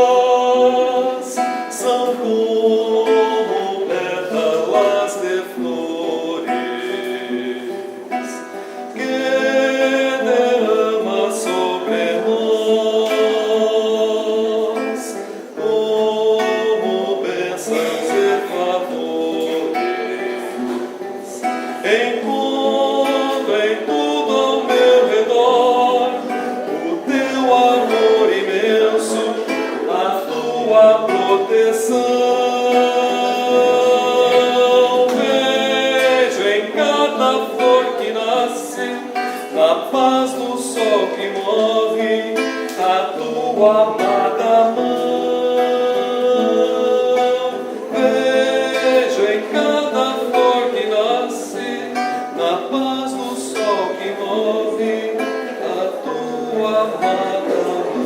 dás são como pétalas de flores que derrama sobre nós como bênçãos e favores. Encontro em tudo ao meu redor o teu amor imenso, a tua proteção. Vejo em cada flor que nasce, na paz do sol que morre, a tua amada mão. Vejo em cada flor que nasce, na paz do sol que morre, a tua amada mão.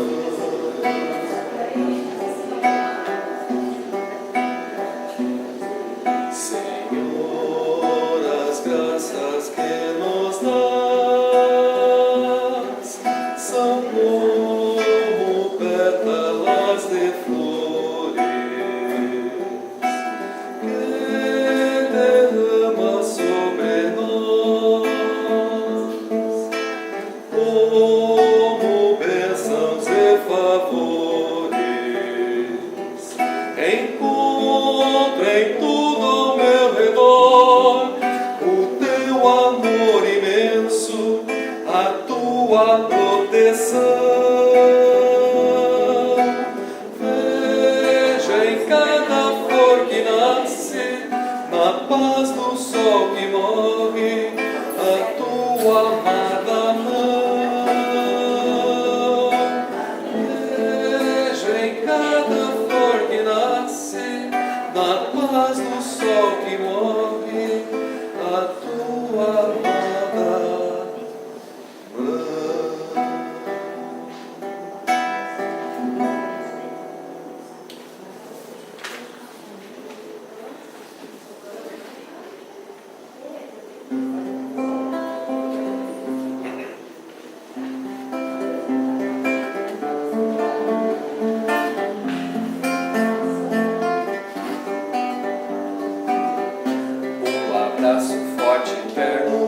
Senhor, as graças que nos dás são como pétalas de flores que derrama sobre nós como bênçãos e favores. Encontro em tudo ao meu redor o teu amor imenso, a tua proteção. Vejo em cada flor que nasce, na paz do sol que morre, a tua amada mão. Vejo em cada flor que nasce, na paz do sol que morre, a tua amada mão. Um abraço forte e terno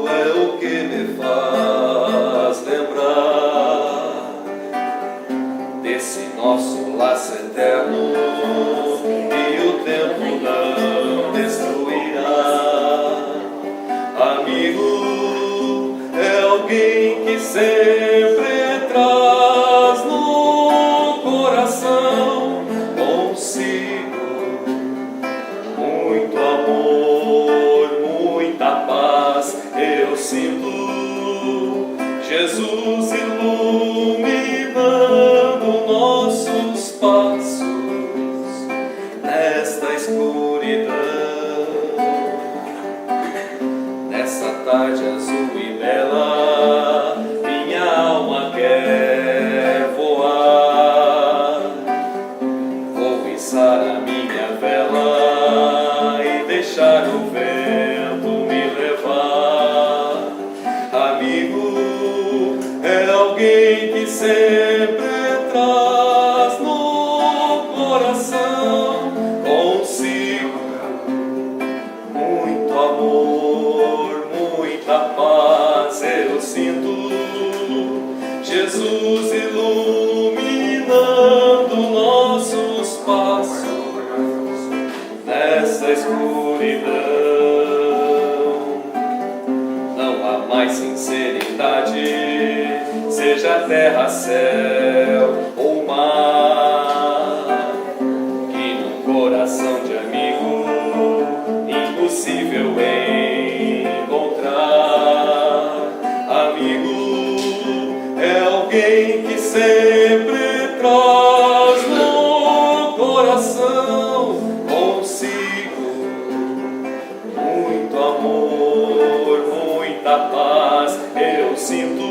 é o que me faz lembrar desse nosso laço eterno que o tempo não destruirá. Amigo é alguém que sempre traz no coração consigo muito amor, muita paz. Eu sinto Jesus iluminando nossos passos nesta escuridão, nessa tarde azul e bela. Minha alma quer voar, vou içar a minha vela e deixar o vento me levar. Amigo é alguém que sempre traz no coração consigo muito amor, muita paz. Eu sinto Jesus iluminando nossos passos nessa escuridão. Não há mais sinceridade, seja terra, céu ou mar, que num coração de amigo impossível encontrar. Amigo é alguém que sempre traz no coração consigo muito amor, muita paz. Eu sinto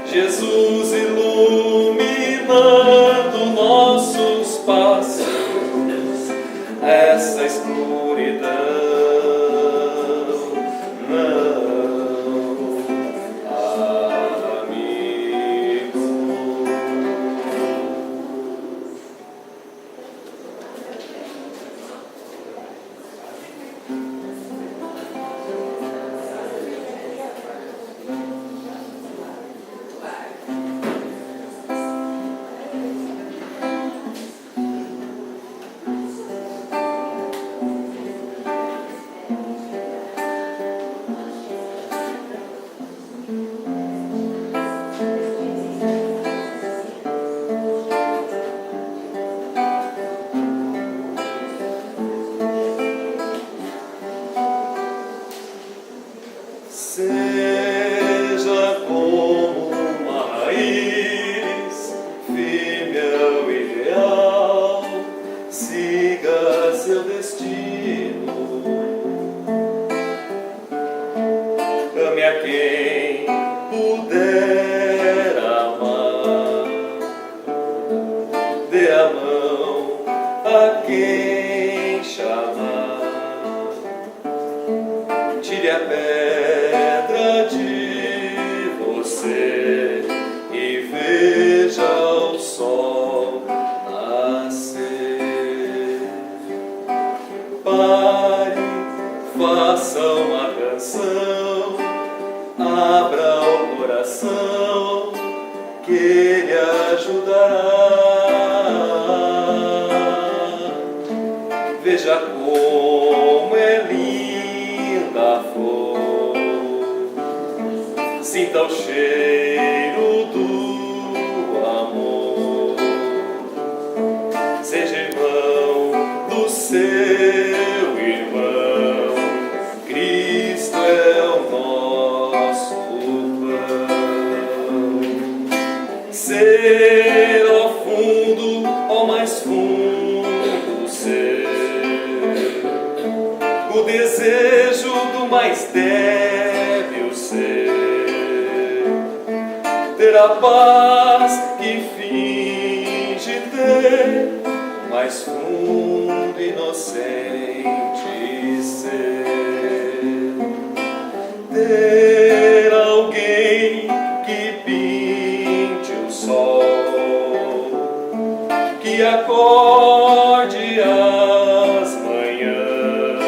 Jesus iluminando Ele ajudará. Veja como é linda a flor, sinta o cheiro do amor, seja irmão do seu irmão, Cristo é o nosso pão. Ser ao fundo, ao mais fundo ser, o desejo do mais débil ser, ter a paz que finge ter, o mais fundo inocente ser, ter alguém que pinte o sol, que acorde as manhãs,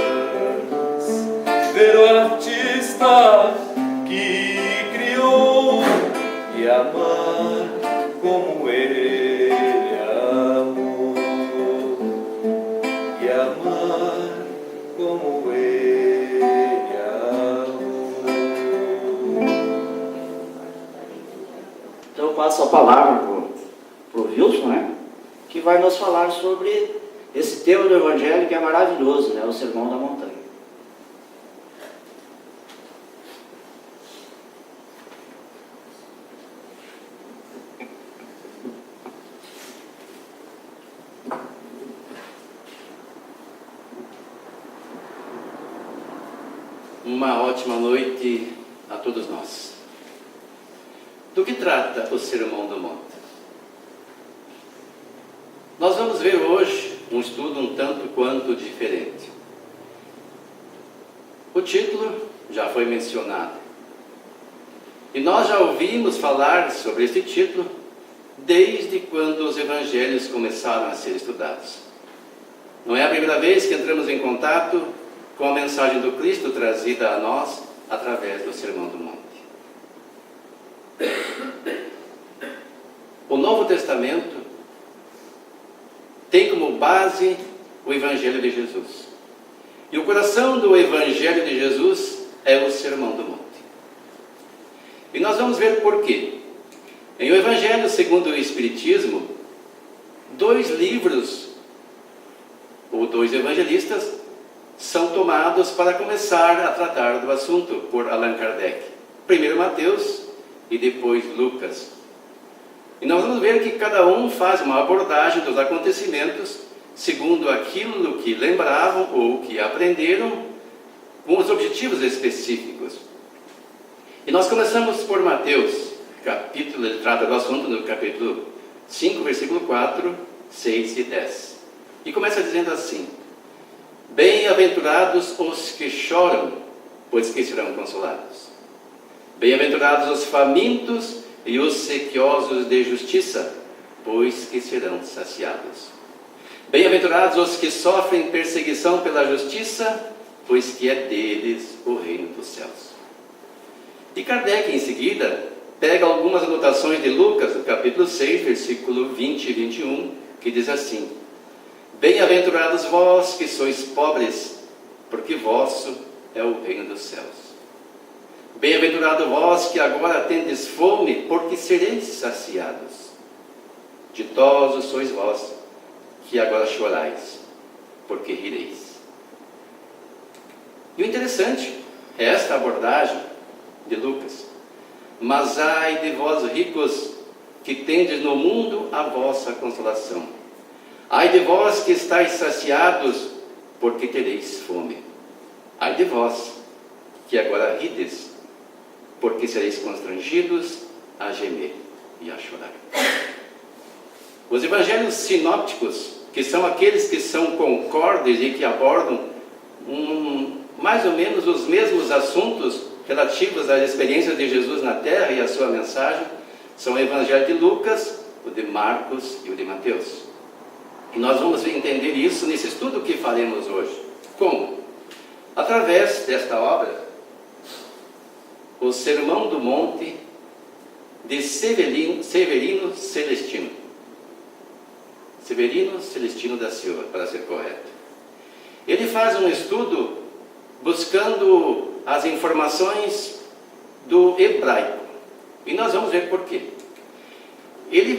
ver o artista que criou e amar como ele amou, e amar como ele amou. Então eu passo a palavra para o Wilson, né? Que vai nos falar sobre esse tema do Evangelho que é maravilhoso, né? O Sermão da Montanha. Uma ótima noite a todos nós. Do que trata o Sermão do Monte? Nós vamos ver hoje um estudo um tanto quanto diferente. O título já foi mencionado. E nós já ouvimos falar sobre este título desde quando os evangelhos começaram a ser estudados. Não é a primeira vez que entramos em contato com a mensagem do Cristo trazida a nós através do Sermão do Monte. O Novo Testamento tem como base o Evangelho de Jesus. E o coração do Evangelho de Jesus é o Sermão do Monte. E nós vamos ver por quê. Em o Evangelho segundo o Espiritismo, 2 livros, ou 2 evangelistas, são tomados para começar a tratar do assunto por Allan Kardec. Primeiro Mateus e depois Lucas. E nós vamos ver que cada um faz uma abordagem dos acontecimentos segundo aquilo que lembravam ou que aprenderam, com os objetivos específicos. E nós começamos por Mateus, capítulo, ele trata do assunto no capítulo 5, versículo 4, 6 e 10. E começa dizendo assim: bem-aventurados os que choram, pois que serão consolados. Bem-aventurados os famintos e os sequiosos de justiça, pois que serão saciados. Bem-aventurados os que sofrem perseguição pela justiça, pois que é deles o reino dos céus. E Kardec, em seguida, pega algumas anotações de Lucas, no capítulo 6, versículo 20 e 21, que diz assim: bem-aventurados vós que sois pobres, porque vosso é o reino dos céus. Bem-aventurado vós que agora tendes fome, porque sereis saciados. Ditosos sois vós, que agora chorais, porque rireis. E o interessante é esta abordagem de Lucas. Mas ai de vós ricos, que tendes no mundo a vossa consolação. Ai de vós que estáis saciados, porque tereis fome. Ai de vós, que agora rides, porque sereis constrangidos a gemer e a chorar. Os evangelhos sinópticos, que são aqueles que são concordes e que abordam mais ou menos os mesmos assuntos relativos às experiências de Jesus na terra e à sua mensagem, são o evangelho de Lucas, o de Marcos e o de Mateus. E nós vamos entender isso nesse estudo que faremos hoje. Como? Através desta obra, o Sermão do Monte de Severino Celestino. Severino Celestino da Silva, para ser correto. Ele faz um estudo buscando as informações do hebraico. E nós vamos ver por quê.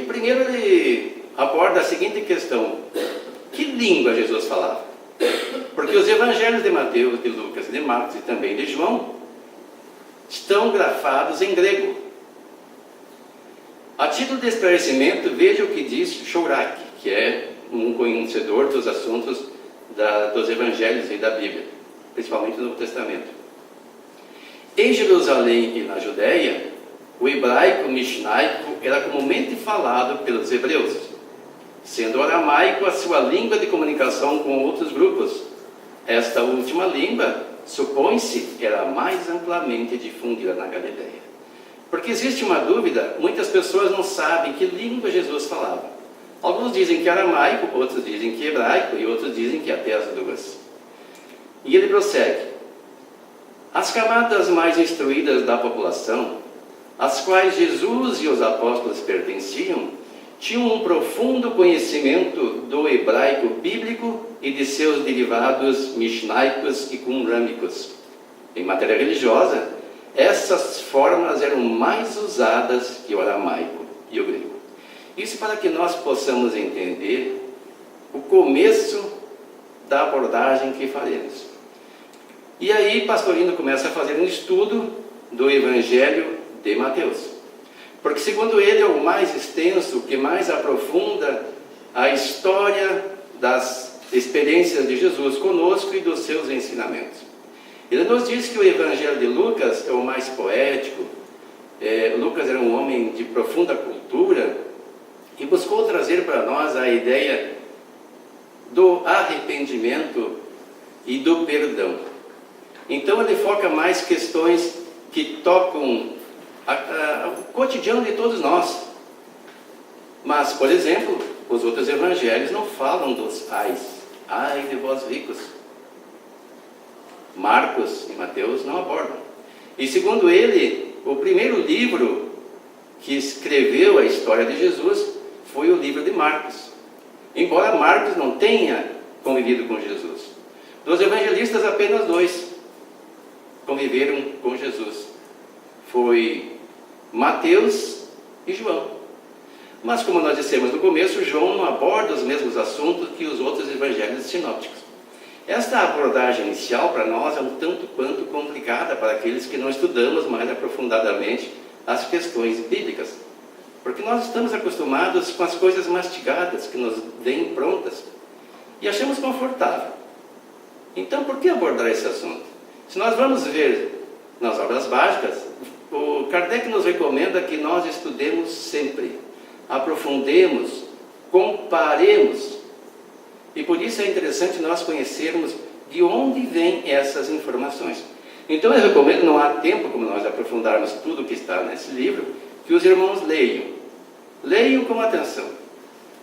Primeiro ele aborda a seguinte questão: que língua Jesus falava? Porque os evangelhos de Mateus, de Lucas, de Marcos e também de João estão grafados em grego. A título de esclarecimento, veja o que diz Chouraki, que é um conhecedor dos assuntos dos evangelhos e da Bíblia, principalmente do Novo Testamento. Em Jerusalém e na Judéia, o hebraico mishnaico era comumente falado pelos hebreus, sendo o aramaico a sua língua de comunicação com outros grupos. Esta última língua, supõe-se, era mais amplamente difundida na Galileia. Porque existe uma dúvida, muitas pessoas não sabem que língua Jesus falava. Alguns dizem que aramaico, outros dizem que hebraico e outros dizem que até as duas. E ele prossegue: as camadas mais instruídas da população, às quais Jesus e os apóstolos pertenciam, tinham um profundo conhecimento do hebraico bíblico e de seus derivados mishnaicos e qumrâmicos. Em matéria religiosa, essas formas eram mais usadas que o aramaico e o grego. Isso para que nós possamos entender o começo da abordagem que faremos. E aí Pastorino começa a fazer um estudo do Evangelho de Mateus, porque segundo ele é o mais extenso, que mais aprofunda a história das experiências de Jesus conosco e dos seus ensinamentos. Ele nos diz que o Evangelho de Lucas é o mais poético. Lucas era um homem de profunda cultura e buscou trazer para nós a ideia do arrependimento e do perdão. Então ele foca mais questões que tocam o cotidiano de todos nós. Mas, por exemplo, os outros evangelhos não falam dos ai de vós ricos. Marcos e Mateus não abordam. E segundo ele, o primeiro livro que escreveu a história de Jesus foi o livro de Marcos. Embora Marcos não tenha convivido com Jesus. Dos evangelistas, apenas 2 conviveram com Jesus. Foi Mateus e João. Mas como nós dissemos no começo, João não aborda os mesmos assuntos que os outros evangelhos sinópticos. Esta abordagem inicial para nós é um tanto quanto complicada para aqueles que não estudamos mais aprofundadamente as questões bíblicas. Porque nós estamos acostumados com as coisas mastigadas, que nos deem prontas, e achamos confortável. Então, por que abordar esse assunto? Se nós vamos ver nas obras básicas, o Kardec nos recomenda que nós estudemos sempre, aprofundemos, comparemos. E por isso é interessante nós conhecermos de onde vêm essas informações. Então eu recomendo, não há tempo como nós aprofundarmos tudo o que está nesse livro, que os irmãos leiam. Leiam com atenção.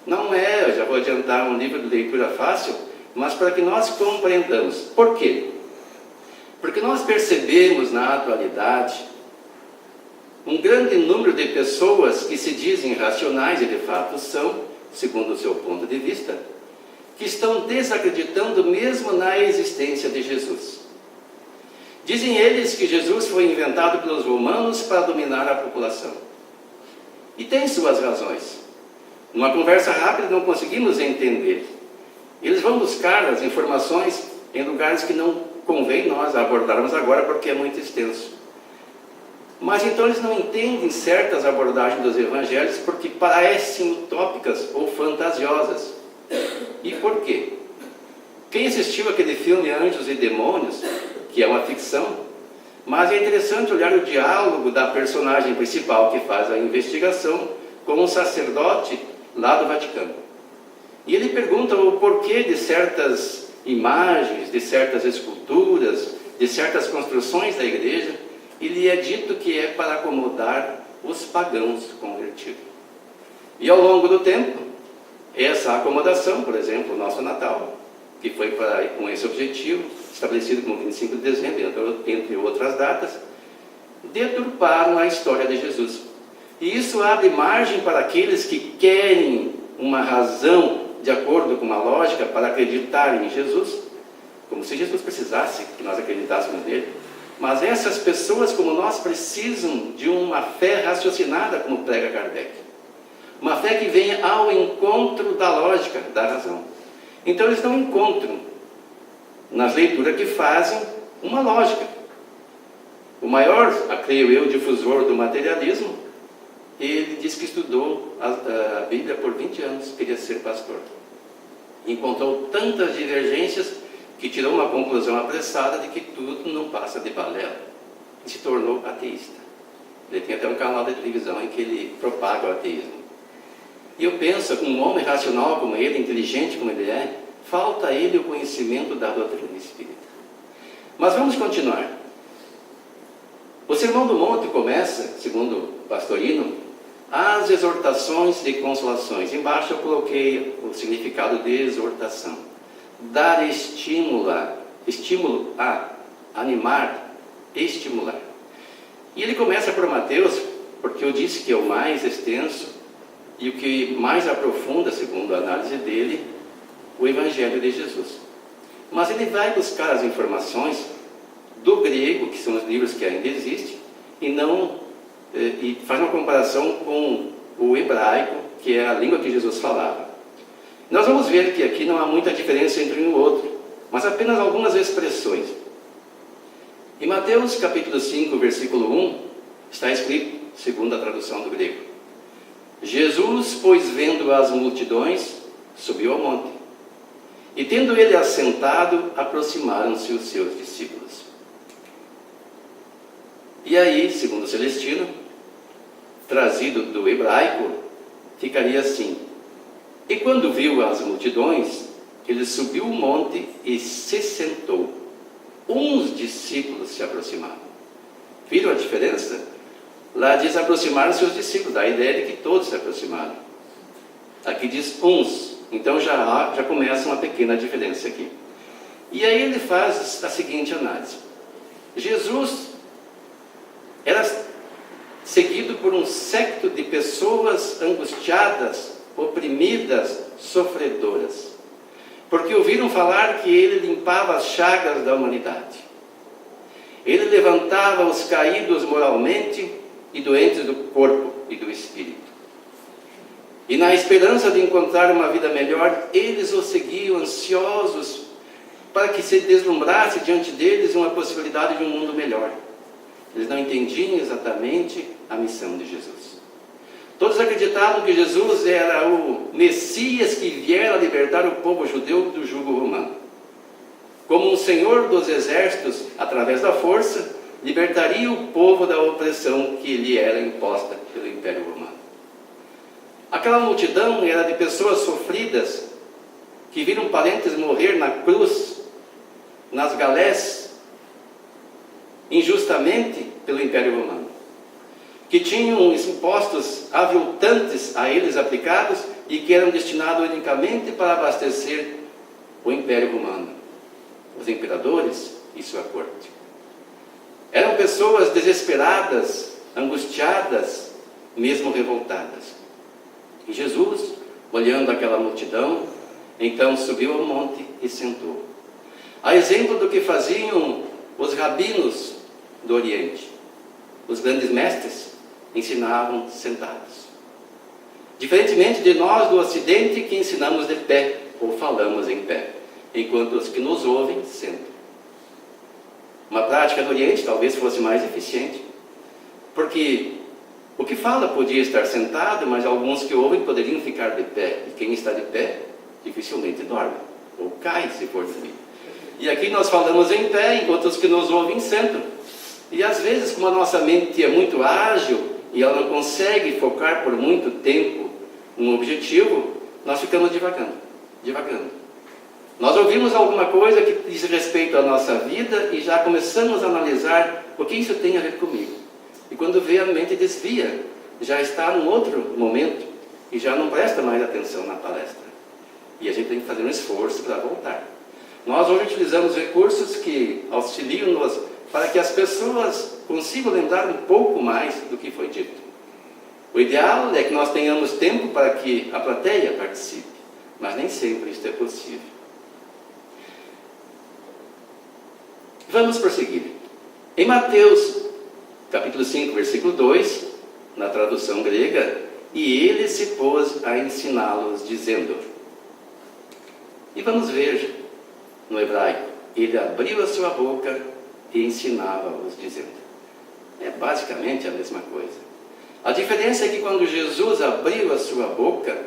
Não é, eu já vou adiantar, um livro de leitura fácil, mas para que nós compreendamos. Por quê? Porque nós percebemos na atualidade um grande número de pessoas que se dizem racionais e de fato são, segundo o seu ponto de vista, que estão desacreditando mesmo na existência de Jesus. Dizem eles que Jesus foi inventado pelos romanos para dominar a população. E tem suas razões. Numa conversa rápida não conseguimos entender. Eles vão buscar as informações em lugares que não convém nós abordarmos agora porque é muito extenso. Mas então eles não entendem certas abordagens dos evangelhos porque parecem utópicas ou fantasiosas. E por quê? Quem assistiu aquele filme Anjos e Demônios, que é uma ficção, mas é interessante olhar o diálogo da personagem principal que faz a investigação com um sacerdote lá do Vaticano. E ele pergunta o porquê de certas imagens, de certas esculturas, de certas construções da igreja, e lhe é dito que é para acomodar os pagãos convertidos. E ao longo do tempo, essa acomodação, por exemplo, o nosso Natal, que foi com esse objetivo, estabelecido como 25 de dezembro, entre outras datas, deturparam a história de Jesus. E isso abre margem para aqueles que querem uma razão de acordo com uma lógica para acreditar em Jesus, como se Jesus precisasse que nós acreditássemos nele. Mas essas pessoas, como nós, precisam de uma fé raciocinada, como prega Kardec. Uma fé que venha ao encontro da lógica, da razão. Então eles não encontram, nas leituras que fazem, uma lógica. O maior, creio eu, difusor do materialismo, ele diz que estudou a Bíblia por 20 anos, queria ser pastor. Encontrou tantas divergências que tirou uma conclusão apressada de que tudo não passa de balela. E se tornou ateísta. Ele tem até um canal de televisão em que ele propaga o ateísmo. E eu penso, um homem racional como ele, inteligente como ele é, falta a ele o conhecimento da doutrina espírita. Mas vamos continuar. O Sermão do Monte começa, segundo o Pastorino, as exortações e consolações. Embaixo eu coloquei o significado de exortação. Dar estímulo a animar, estimular. E ele começa por Mateus, porque eu disse que é o mais extenso e o que mais aprofunda, segundo a análise dele, o Evangelho de Jesus. Mas ele vai buscar as informações do grego, que são os livros que ainda existem, e faz uma comparação com o hebraico, que é a língua que Jesus falava. Nós vamos ver que aqui não há muita diferença entre um e o outro, mas apenas algumas expressões. Em Mateus capítulo 5, versículo 1, está escrito, segundo a tradução do grego: Jesus, pois, vendo as multidões, subiu ao monte, e tendo ele assentado, aproximaram-se os seus discípulos. E aí, segundo o Celestino, trazido do hebraico, ficaria assim: e quando viu as multidões, ele subiu o monte e se sentou. Uns discípulos se aproximaram. Viram a diferença? Lá diz aproximaram-se os discípulos, dá a ideia de que todos se aproximaram. Aqui diz uns, então já começa uma pequena diferença aqui. E aí ele faz a seguinte análise: Jesus era seguido por um séquito de pessoas angustiadas, oprimidas, sofredoras, porque ouviram falar que ele limpava as chagas da humanidade. Ele levantava os caídos moralmente e doentes do corpo e do espírito. E na esperança de encontrar uma vida melhor, eles o seguiam ansiosos para que se deslumbrasse diante deles uma possibilidade de um mundo melhor. Eles não entendiam exatamente a missão de Jesus. Todos acreditavam que Jesus era o Messias que viera libertar o povo judeu do jugo romano. Como um senhor dos exércitos, através da força, libertaria o povo da opressão que lhe era imposta pelo Império Romano. Aquela multidão era de pessoas sofridas, que viram parentes morrer na cruz, nas galés, injustamente pelo Império Romano, que tinham impostos aviltantes a eles aplicados e que eram destinados unicamente para abastecer o Império Romano, os imperadores e sua corte. Eram pessoas desesperadas, angustiadas, mesmo revoltadas. E Jesus, olhando aquela multidão, então subiu ao monte e sentou. A exemplo do que faziam os rabinos do Oriente, os grandes mestres ensinavam sentados. Diferentemente de nós do Ocidente, que ensinamos de pé, ou falamos em pé, enquanto os que nos ouvem sentam. Uma prática do Oriente talvez fosse mais eficiente, porque o que fala podia estar sentado, mas alguns que ouvem poderiam ficar de pé, e quem está de pé dificilmente dorme, ou cai se for dormir. E aqui nós falamos em pé, enquanto os que nos ouvem sentam. E às vezes, como a nossa mente é muito ágil e ela não consegue focar por muito tempo um objetivo, nós ficamos divagando. Nós ouvimos alguma coisa que diz respeito à nossa vida e já começamos a analisar o que isso tem a ver comigo. E quando vê, a mente desvia, já está num outro momento e já não presta mais atenção na palestra. E a gente tem que fazer um esforço para voltar. Nós hoje utilizamos recursos que auxiliam-nos para que as pessoas consigam lembrar um pouco mais do que foi dito. O ideal é que nós tenhamos tempo para que a plateia participe, mas nem sempre isso é possível. Vamos prosseguir. Em Mateus, capítulo 5, versículo 2, na tradução grega, e ele se pôs a ensiná-los, dizendo. E vamos ver no hebraico, ele abriu a sua boca e ensinava-os, dizendo. É basicamente a mesma coisa. A diferença é que quando Jesus abriu a sua boca,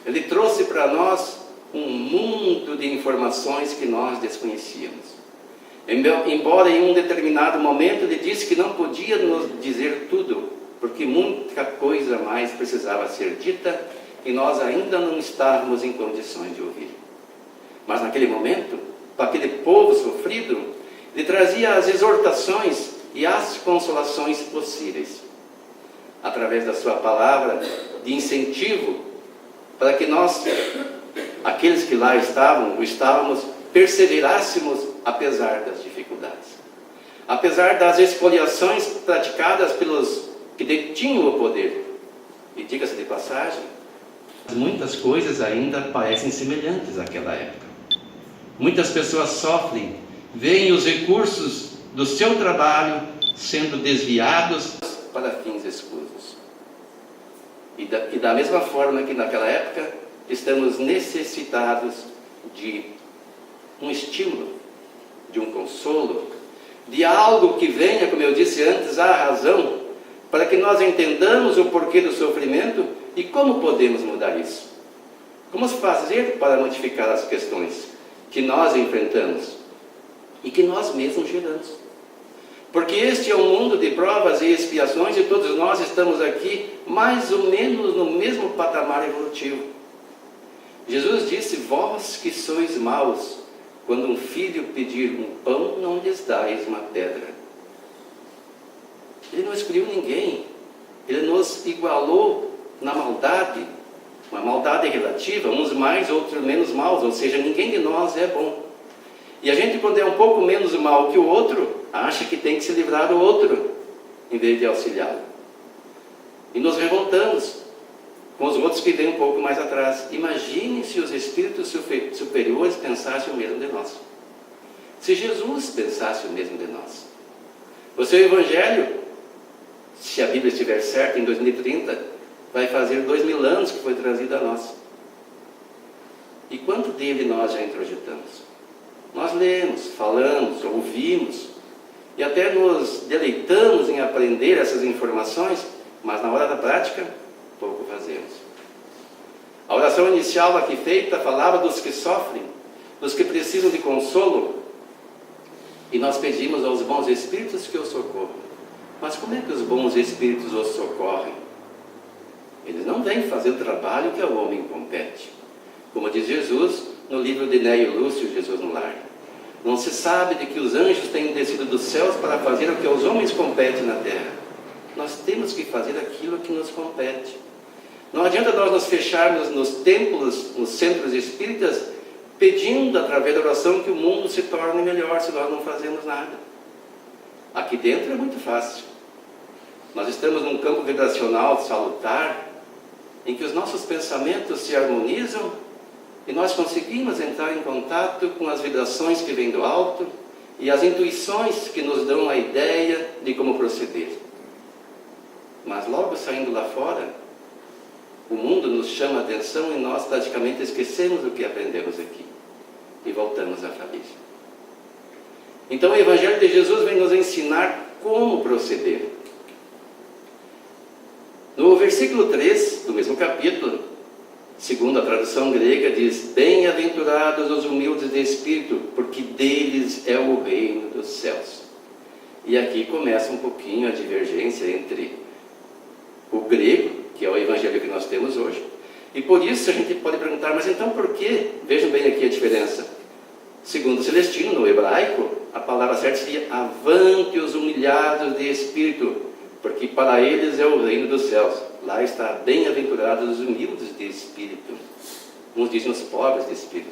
ele trouxe para nós um mundo de informações que nós desconhecíamos. Embora em um determinado momento ele disse que não podia nos dizer tudo, porque muita coisa mais precisava ser dita e nós ainda não estávamos em condições de ouvir. Mas naquele momento, para aquele povo sofrido, ele trazia as exortações e as consolações possíveis, através da sua palavra de incentivo, para que nós, aqueles que lá estávamos, perseverássemos apesar das dificuldades, apesar das expoliações praticadas pelos que detinham o poder. E diga-se de passagem, muitas coisas ainda parecem semelhantes àquela época. Muitas pessoas sofrem, veem os recursos do seu trabalho sendo desviados para fins escusos. E da mesma forma que naquela época, estamos necessitados de um estímulo, de um consolo, de algo que venha, como eu disse antes, à razão, para que nós entendamos o porquê do sofrimento e como podemos mudar isso. Como fazer para modificar as questões que nós enfrentamos e que nós mesmos geramos. Porque este é um mundo de provas e expiações e todos nós estamos aqui mais ou menos no mesmo patamar evolutivo. Jesus disse, vós que sois maus, quando um filho pedir um pão, não lhes dais uma pedra. Ele não excluiu ninguém, ele nos igualou na maldade, uma maldade relativa, uns mais, outros menos maus, ou seja, ninguém de nós é bom. E a gente, quando é um pouco menos mal que o outro, acha que tem que se livrar do outro, em vez de auxiliá-lo. E nos revoltamos com os outros que vêm um pouco mais atrás. Imagine se os espíritos superiores pensassem o mesmo de nós. Se Jesus pensasse o mesmo de nós. O seu Evangelho, se a Bíblia estiver certa, em 2030, vai fazer 2000 anos que foi trazido a nós. E quanto dele nós já introjetamos? Nós lemos, falamos, ouvimos e até nos deleitamos em aprender essas informações, mas na hora da prática, pouco fazemos. A oração inicial aqui feita falava dos que sofrem, dos que precisam de consolo, e nós pedimos aos bons espíritos que os socorram. Mas como é que os bons espíritos os socorrem? Eles não vêm fazer o trabalho que ao homem compete. Como diz Jesus no livro de Néio Lúcio, Jesus no Lar. Não se sabe de que os anjos têm descido dos céus para fazer o que aos homens compete na terra. Nós temos que fazer aquilo que nos compete. Não adianta nós nos fecharmos nos templos, nos centros espíritas, pedindo através da oração que o mundo se torne melhor se nós não fazemos nada. Aqui dentro é muito fácil. Nós estamos num campo vibracional salutar, em que os nossos pensamentos se harmonizam e nós conseguimos entrar em contato com as vibrações que vêm do alto e as intuições que nos dão a ideia de como proceder. Mas logo saindo lá fora, o mundo nos chama a atenção e nós praticamente esquecemos o que aprendemos aqui e voltamos à família. Então o Evangelho de Jesus vem nos ensinar como proceder. No versículo 3 do mesmo capítulo, segundo a tradução grega, diz: bem-aventurados os humildes de espírito, porque deles é o reino dos céus. E aqui começa um pouquinho a divergência entre o grego, que é o evangelho que nós temos hoje, e por isso a gente pode perguntar, mas então por quê? Vejam bem aqui a diferença. Segundo o Celestino, no hebraico, a palavra certa seria avante os humilhados de espírito, porque para eles é o reino dos céus. Lá está bem-aventurados os humildes de espírito. Uns dizem os pobres de espírito.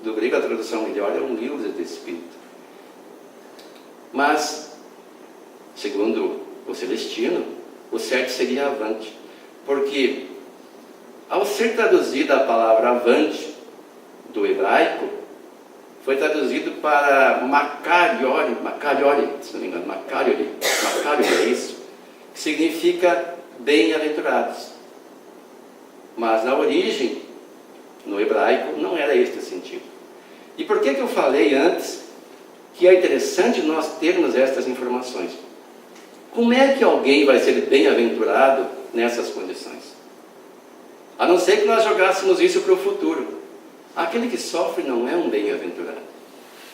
Do grego a tradução melhor é humildes de espírito. Mas, segundo o Celestino, o certo seria avante. Porque ao ser traduzida a palavra avante do hebraico, foi traduzido para Makariori, se não me engano, Makariori é isso, que significa bem-aventurados. Mas na origem, no hebraico, não era este o sentido. E por que eu falei antes que é interessante nós termos estas informações? Como é que alguém vai ser bem-aventurado nessas condições? A não ser que nós jogássemos isso para o futuro. Aquele que sofre não é um bem-aventurado.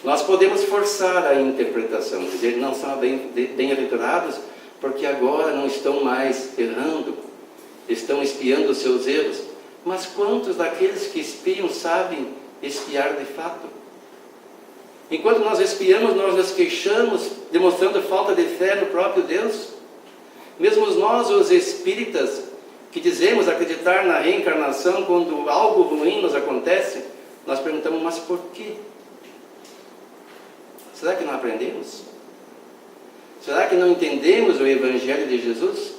Nós podemos forçar a interpretação, dizer que não são bem-aventurados porque agora não estão mais errando, estão espiando os seus erros. Mas quantos daqueles que espiam sabem espiar de fato? Enquanto nós espiamos, nós nos queixamos, demonstrando falta de fé no próprio Deus. Mesmo nós, os espíritas, que dizemos acreditar na reencarnação, quando algo ruim nos acontece, nós perguntamos, mas por quê? Será que não aprendemos? Será que não entendemos o Evangelho de Jesus?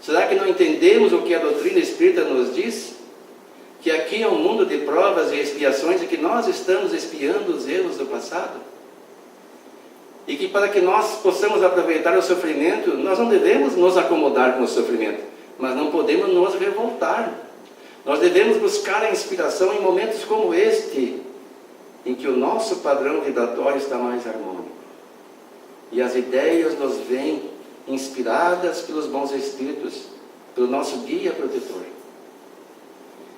Será que não entendemos o que a doutrina espírita nos diz? Que aqui é um mundo de provas e expiações e que nós estamos expiando os erros do passado? E que para que nós possamos aproveitar o sofrimento, nós não devemos nos acomodar com o sofrimento, mas não podemos nos revoltar. Nós devemos buscar a inspiração em momentos como este, em que o nosso padrão vibratório está mais harmônico. E as ideias nos vêm inspiradas pelos bons espíritos, pelo nosso guia protetor,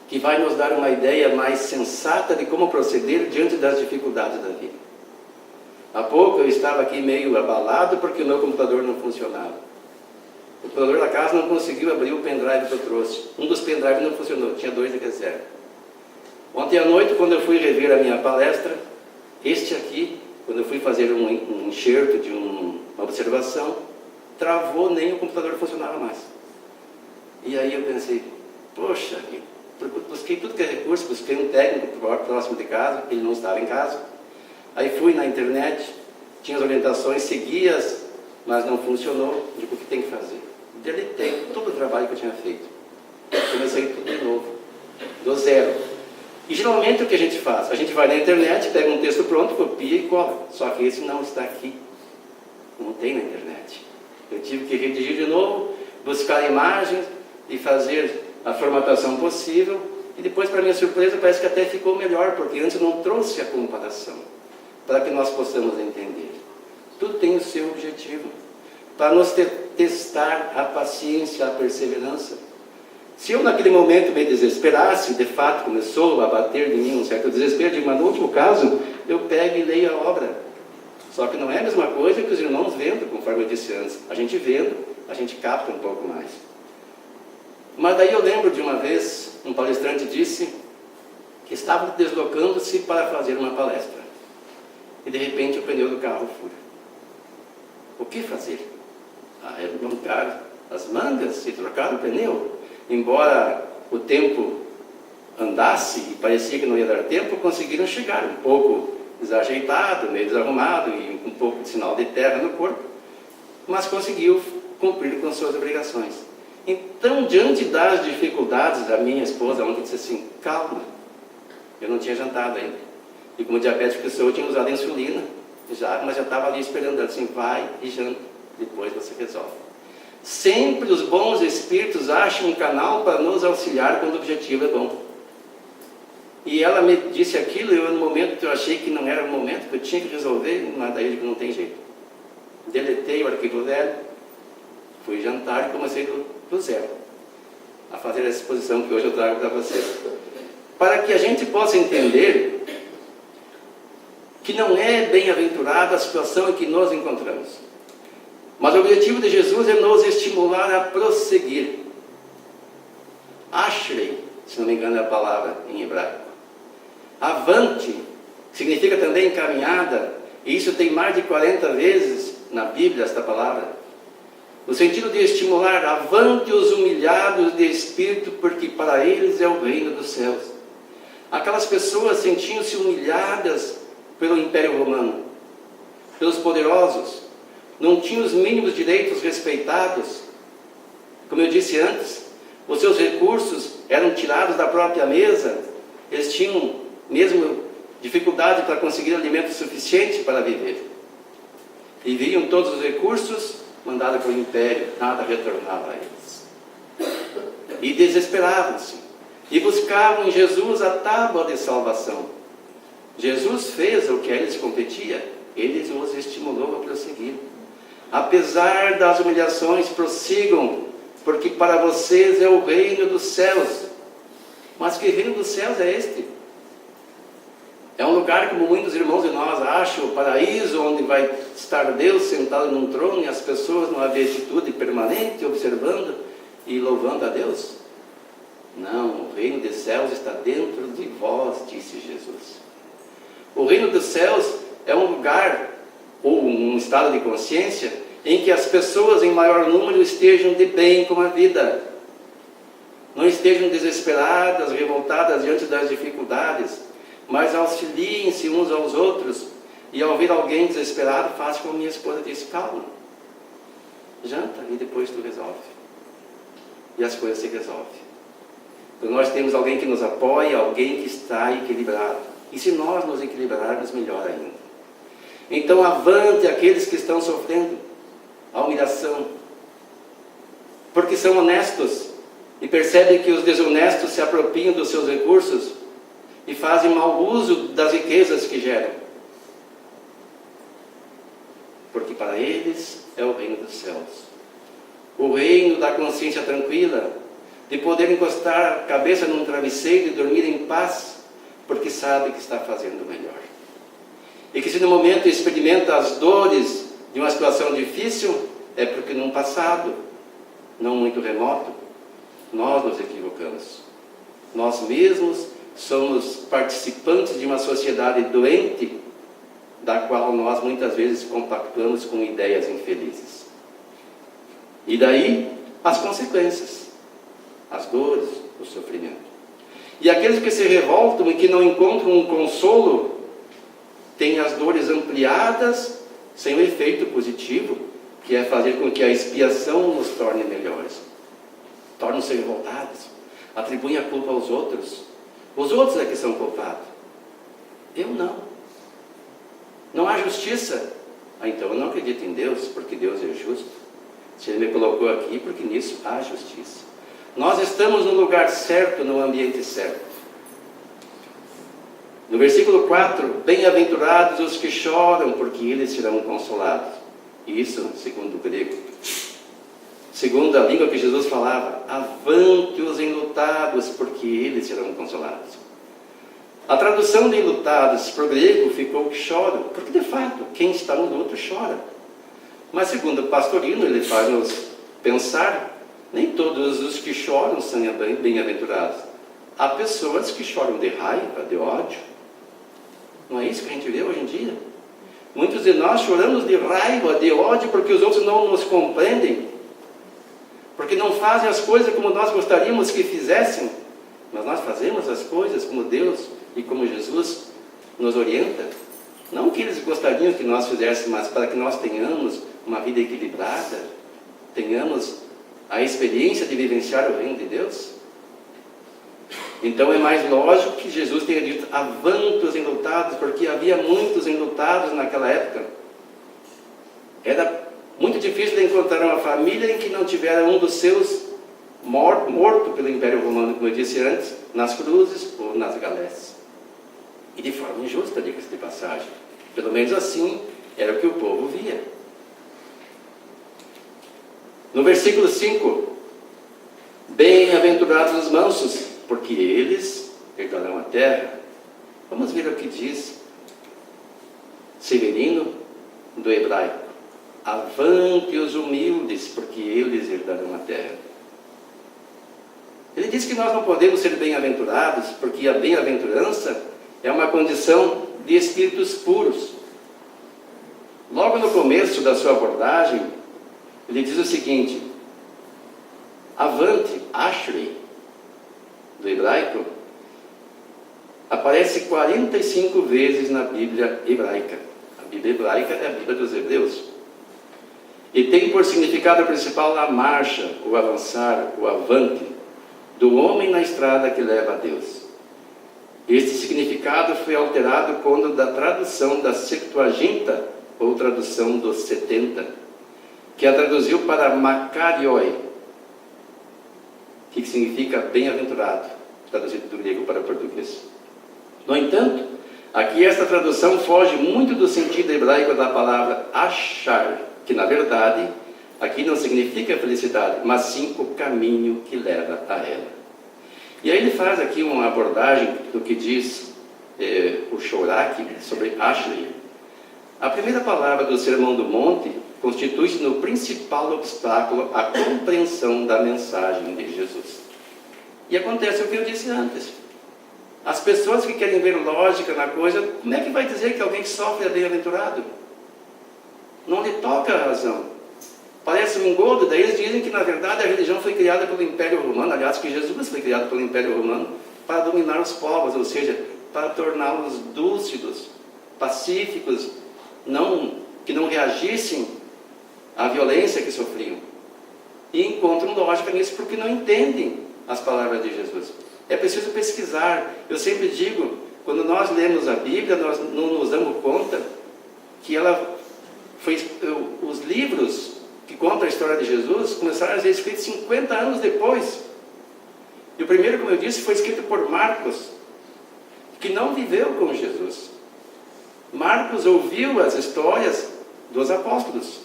que vai nos dar uma ideia mais sensata de como proceder diante das dificuldades da vida. Há pouco eu estava aqui meio abalado porque o meu computador não funcionava. O computador da casa não conseguiu abrir o pendrive que eu trouxe. Um dos pendrives não funcionou, tinha 2 de reserva. Ontem à noite, quando eu fui rever a minha palestra, este aqui, quando eu fui fazer um enxerto de uma observação, travou, nem o computador funcionava mais. E aí eu pensei, poxa, busquei tudo que é recurso, busquei um técnico próximo de casa, ele não estava em casa. Aí fui na internet, tinha as orientações, segui-as, mas não funcionou. Digo, o que tem que fazer? Deletei todo o trabalho que eu tinha feito. Comecei tudo de novo, do zero. E geralmente o que a gente faz? A gente vai na internet, pega um texto pronto, copia e cola. Só que esse não está aqui. Não tem na internet. Eu tive que redigir de novo, buscar imagens e fazer a formatação possível. E depois, para minha surpresa, parece que até ficou melhor, porque antes não trouxe a comparação, para que nós possamos entender. Tudo tem o seu objetivo, para nos testar a paciência, a perseverança. Se eu naquele momento me desesperasse, de fato começou a bater em mim um certo desespero, mas no último caso, eu pego e leio a obra. Só que não é a mesma coisa que os irmãos vendo, conforme eu disse antes. A gente vendo, a gente capta um pouco mais. Mas daí eu lembro de uma vez, um palestrante disse que estava deslocando-se para fazer uma palestra. E de repente o pneu do carro fura. O que fazer? Arrancar as mangas e trocar o pneu. Embora o tempo andasse e parecia que não ia dar tempo, conseguiram chegar um pouco desajeitado, meio desarrumado e um pouco de sinal de terra no corpo, mas conseguiu cumprir com suas obrigações. Então, diante das dificuldades da minha esposa, ontem disse assim, calma, eu não tinha jantado ainda. E como diabético que sou, eu tinha usado insulina, mas já estava ali esperando, ela assim, vai e janta, depois você resolve. Sempre os bons espíritos acham um canal para nos auxiliar quando o objetivo é bom. E ela me disse aquilo, e eu no momento que eu achei que não era o momento, que eu tinha que resolver, mas daí que não tem jeito. Deletei o arquivo velho, fui jantar e comecei do zero a fazer essa exposição que hoje eu trago para vocês. Para que a gente possa entender que não é bem-aventurada a situação em que nos encontramos. Mas o objetivo de Jesus é nos estimular a prosseguir. Ashrei, se não me engano é a palavra em hebraico. Avante, significa também caminhada, e isso tem mais de 40 vezes na Bíblia esta palavra. No sentido de estimular, avante os humilhados de espírito, porque para eles é o reino dos céus. Aquelas pessoas sentiam-se humilhadas pelo Império Romano, pelos poderosos, não tinham os mínimos direitos respeitados. Como eu disse antes, os seus recursos eram tirados da própria mesa, eles tinham mesmo dificuldade para conseguir alimento suficiente para viver. E viam todos os recursos mandados para o império, nada retornava a eles. E desesperavam-se, e buscavam em Jesus a tábua de salvação. Jesus fez o que a eles competia, ele os estimulou a prosseguir. Apesar das humilhações, prossigam, porque para vocês é o reino dos céus. Mas que reino dos céus é este? É um lugar, como muitos irmãos de nós acham, o paraíso, onde vai estar Deus sentado num trono e as pessoas numa beatitude permanente, observando e louvando a Deus? Não, o reino dos céus está dentro de vós, disse Jesus. O reino dos céus é um lugar, ou um estado de consciência, em que as pessoas em maior número estejam de bem com a vida. Não estejam desesperadas, revoltadas diante das dificuldades, mas auxiliem-se uns aos outros. E ao ver alguém desesperado, faça como minha esposa disse: calma, janta e depois tu resolve. E as coisas se resolvem. Então nós temos alguém que nos apoia, alguém que está equilibrado. E se nós nos equilibrarmos, melhor ainda. Então avante aqueles que estão sofrendo a humilhação, porque são honestos e percebem que os desonestos se apropriam dos seus recursos e fazem mau uso das riquezas que geram. Porque para eles é o reino dos céus. O reino da consciência tranquila, de poder encostar a cabeça num travesseiro e dormir em paz, porque sabe que está fazendo o melhor. E que se no momento experimenta as dores de uma situação difícil, é porque num passado, não muito remoto, nós nos equivocamos. Nós mesmos somos participantes de uma sociedade doente, da qual nós muitas vezes compactuamos com ideias infelizes. E daí as consequências, as dores, o sofrimento. E aqueles que se revoltam e que não encontram um consolo, têm as dores ampliadas sem o efeito positivo, que é fazer com que a expiação nos torne melhores. Tornam-se revoltados, atribuem a culpa aos outros. Os outros é que são culpados. Eu não. Não há justiça. Então eu não acredito em Deus, porque Deus é justo. Se Ele me colocou aqui, porque nisso há justiça. Nós estamos no lugar certo, no ambiente certo. No versículo 4, bem-aventurados os que choram, porque eles serão consolados. Isso, segundo o grego. Segundo a língua que Jesus falava, avante os enlutados, porque eles serão consolados. A tradução de enlutados para o grego ficou que choram, porque de fato, quem está no luto chora. Mas segundo o Pastorino, ele faz nos pensar, nem todos os que choram são bem-aventurados. Há pessoas que choram de raiva, de ódio. Não é isso que a gente vê hoje em dia? Muitos de nós choramos de raiva, de ódio, porque os outros não nos compreendem, porque não fazem as coisas como nós gostaríamos que fizessem, mas nós fazemos as coisas como Deus e como Jesus nos orienta. Não que eles gostariam que nós fizéssemos, mas para que nós tenhamos uma vida equilibrada, tenhamos a experiência de vivenciar o reino de Deus. Então é mais lógico que Jesus tenha dito, avante os enlutados, porque havia muitos enlutados naquela época. Era muito difícil de encontrar uma família em que não tivera um dos seus morto pelo Império Romano, como eu disse antes, nas cruzes ou nas galés. E de forma injusta, diga-se de passagem. Pelo menos assim era o que o povo via. No versículo 5, bem-aventurados os mansos, porque eles herdarão a terra. Vamos ver o que diz Severino do hebraico. Avante os humildes, porque eles herdarão a terra. Ele diz que nós não podemos ser bem-aventurados, porque a bem-aventurança é uma condição de espíritos puros. Logo no começo da sua abordagem, ele diz o seguinte, avante, ashrei, do hebraico, aparece 45 vezes na Bíblia hebraica. A Bíblia hebraica é a Bíblia dos hebreus. E tem por significado principal a marcha, o avançar, o avante. do homem na estrada que leva a Deus. Este significado foi alterado quando da tradução da Septuaginta, ou tradução dos 70, que a traduziu para Makarioi, que significa bem-aventurado, traduzido do grego para português. No entanto, aqui esta tradução foge muito do sentido hebraico da palavra achar, que na verdade aqui não significa felicidade, mas sim o caminho que leva a ela. E aí ele faz aqui uma abordagem do que diz o Shoraki sobre Ashley. A primeira palavra do Sermão do Monte constitui-se no principal obstáculo à compreensão da mensagem de Jesus. E acontece o que eu disse antes. As pessoas que querem ver lógica na coisa, como é que vai dizer que alguém que sofre é bem-aventurado? Não lhe toca a razão. Parece um engodo, daí eles dizem que na verdade a religião foi criada pelo Império Romano, aliás que Jesus foi criado pelo Império Romano para dominar os povos, ou seja, para torná-los dúcidos, pacíficos, que não reagissem à violência que sofriam. E encontram lógica nisso porque não entendem as palavras de Jesus. É preciso pesquisar. Eu sempre digo, quando nós lemos a Bíblia, nós não nos damos conta que os livros que contam a história de Jesus começaram a ser escritos 50 anos depois. E o primeiro, como eu disse, foi escrito por Marcos, que não viveu com Jesus. Marcos ouviu as histórias dos apóstolos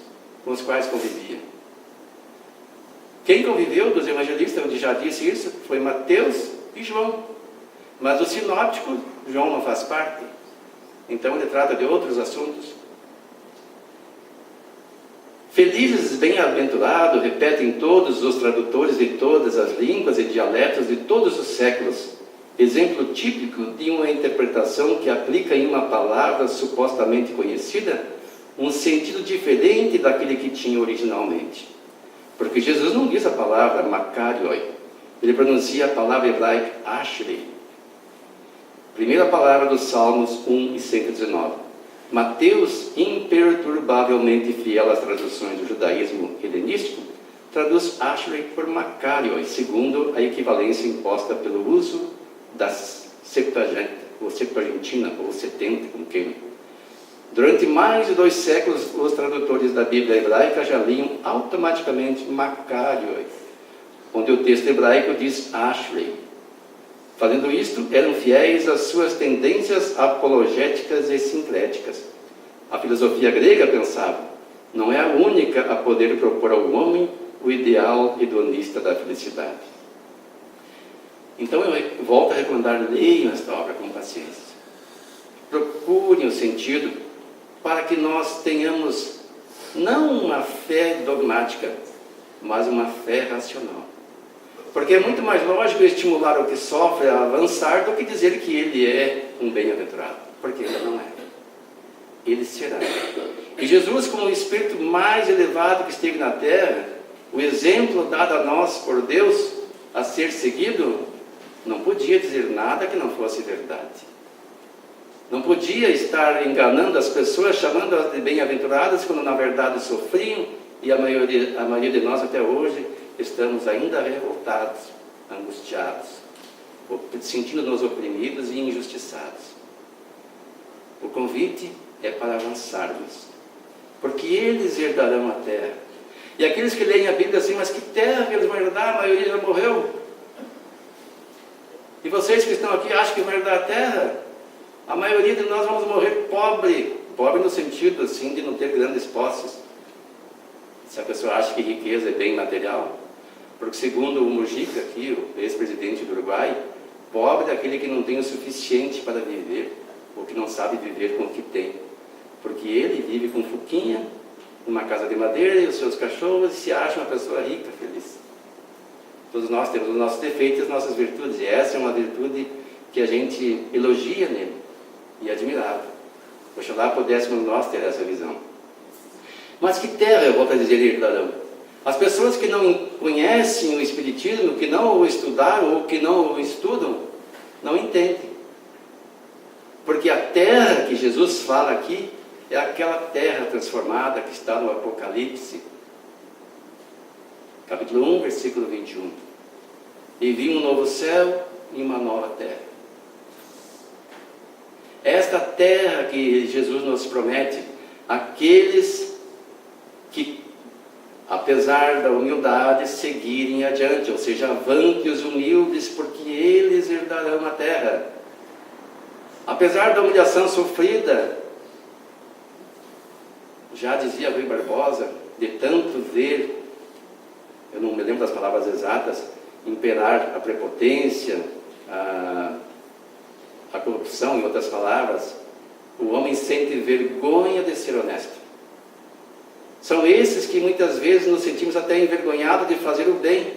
com os quais convivia. Quem conviveu dos evangelistas, onde já disse isso, foi Mateus e João. Mas o sinóptico, João não faz parte. Então ele trata de outros assuntos. Felizes, bem-aventurados, repetem todos os tradutores de todas as línguas e dialetos de todos os séculos. Exemplo típico de uma interpretação que aplica em uma palavra supostamente conhecida um sentido diferente daquele que tinha originalmente. Porque Jesus não diz a palavra Makarioi, ele pronuncia a palavra hebraica Ashley. Primeira palavra dos Salmos 1 e 119. Mateus, imperturbavelmente fiel às traduções do judaísmo helenístico, traduz Ashley por Makarioi, segundo a equivalência imposta pelo uso da Septuaginta, ou 70, como queiram. Durante mais de 2 séculos, os tradutores da Bíblia hebraica já liam automaticamente Makarioi, onde o texto hebraico diz Ashley. Fazendo isto, eram fiéis às suas tendências apologéticas e sincréticas. A filosofia grega pensava, não é a única a poder propor ao homem o ideal hedonista da felicidade. Então eu volto a recomendar, leiam esta obra com paciência. Procurem o sentido para que nós tenhamos não uma fé dogmática, mas uma fé racional. Porque é muito mais lógico estimular o que sofre a avançar do que dizer que ele é um bem-aventurado, porque ele não é. Ele será. E Jesus, como o espírito mais elevado que esteve na terra, o exemplo dado a nós por Deus a ser seguido, não podia dizer nada que não fosse verdade. Não podia estar enganando as pessoas, chamando-as de bem-aventuradas, quando na verdade sofriam, e a maioria de nós até hoje estamos ainda revoltados, angustiados, sentindo-nos oprimidos e injustiçados. O convite é para avançarmos, porque eles herdarão a terra. E aqueles que leem a Bíblia assim, mas que terra eles vão herdar? A maioria já morreu. E vocês que estão aqui acham que vão herdar a terra? A maioria de nós vamos morrer pobre no sentido assim de não ter grandes posses. Se a pessoa acha que riqueza é bem material, porque segundo o Mujica aqui, o ex-presidente do Uruguai, pobre é aquele que não tem o suficiente para viver, ou que não sabe viver com o que tem, porque ele vive com fuquinha, numa casa de madeira e os seus cachorros, e se acha uma pessoa rica, feliz. Todos nós temos os nossos defeitos e as nossas virtudes, e essa é uma virtude que a gente elogia nele, e é admirável. Oxalá pudéssemos nós ter essa visão. Mas que terra, eu volto a dizer, herdarão? As pessoas que não conhecem o Espiritismo, que não o estudaram ou que não o estudam, não entendem. Porque a terra que Jesus fala aqui é aquela terra transformada que está no Apocalipse, capítulo 1, versículo 21. e vi um novo céu e uma nova terra. Esta terra que Jesus nos promete, aqueles que, apesar da humildade, seguirem adiante, ou seja, avante os humildes, porque eles herdarão a terra. Apesar da humilhação sofrida, já dizia Rui Barbosa, de tanto ver, eu não me lembro das palavras exatas, imperar a prepotência, a corrupção, em outras palavras, o homem sente vergonha de ser honesto. São esses que muitas vezes nos sentimos até envergonhados de fazer o bem.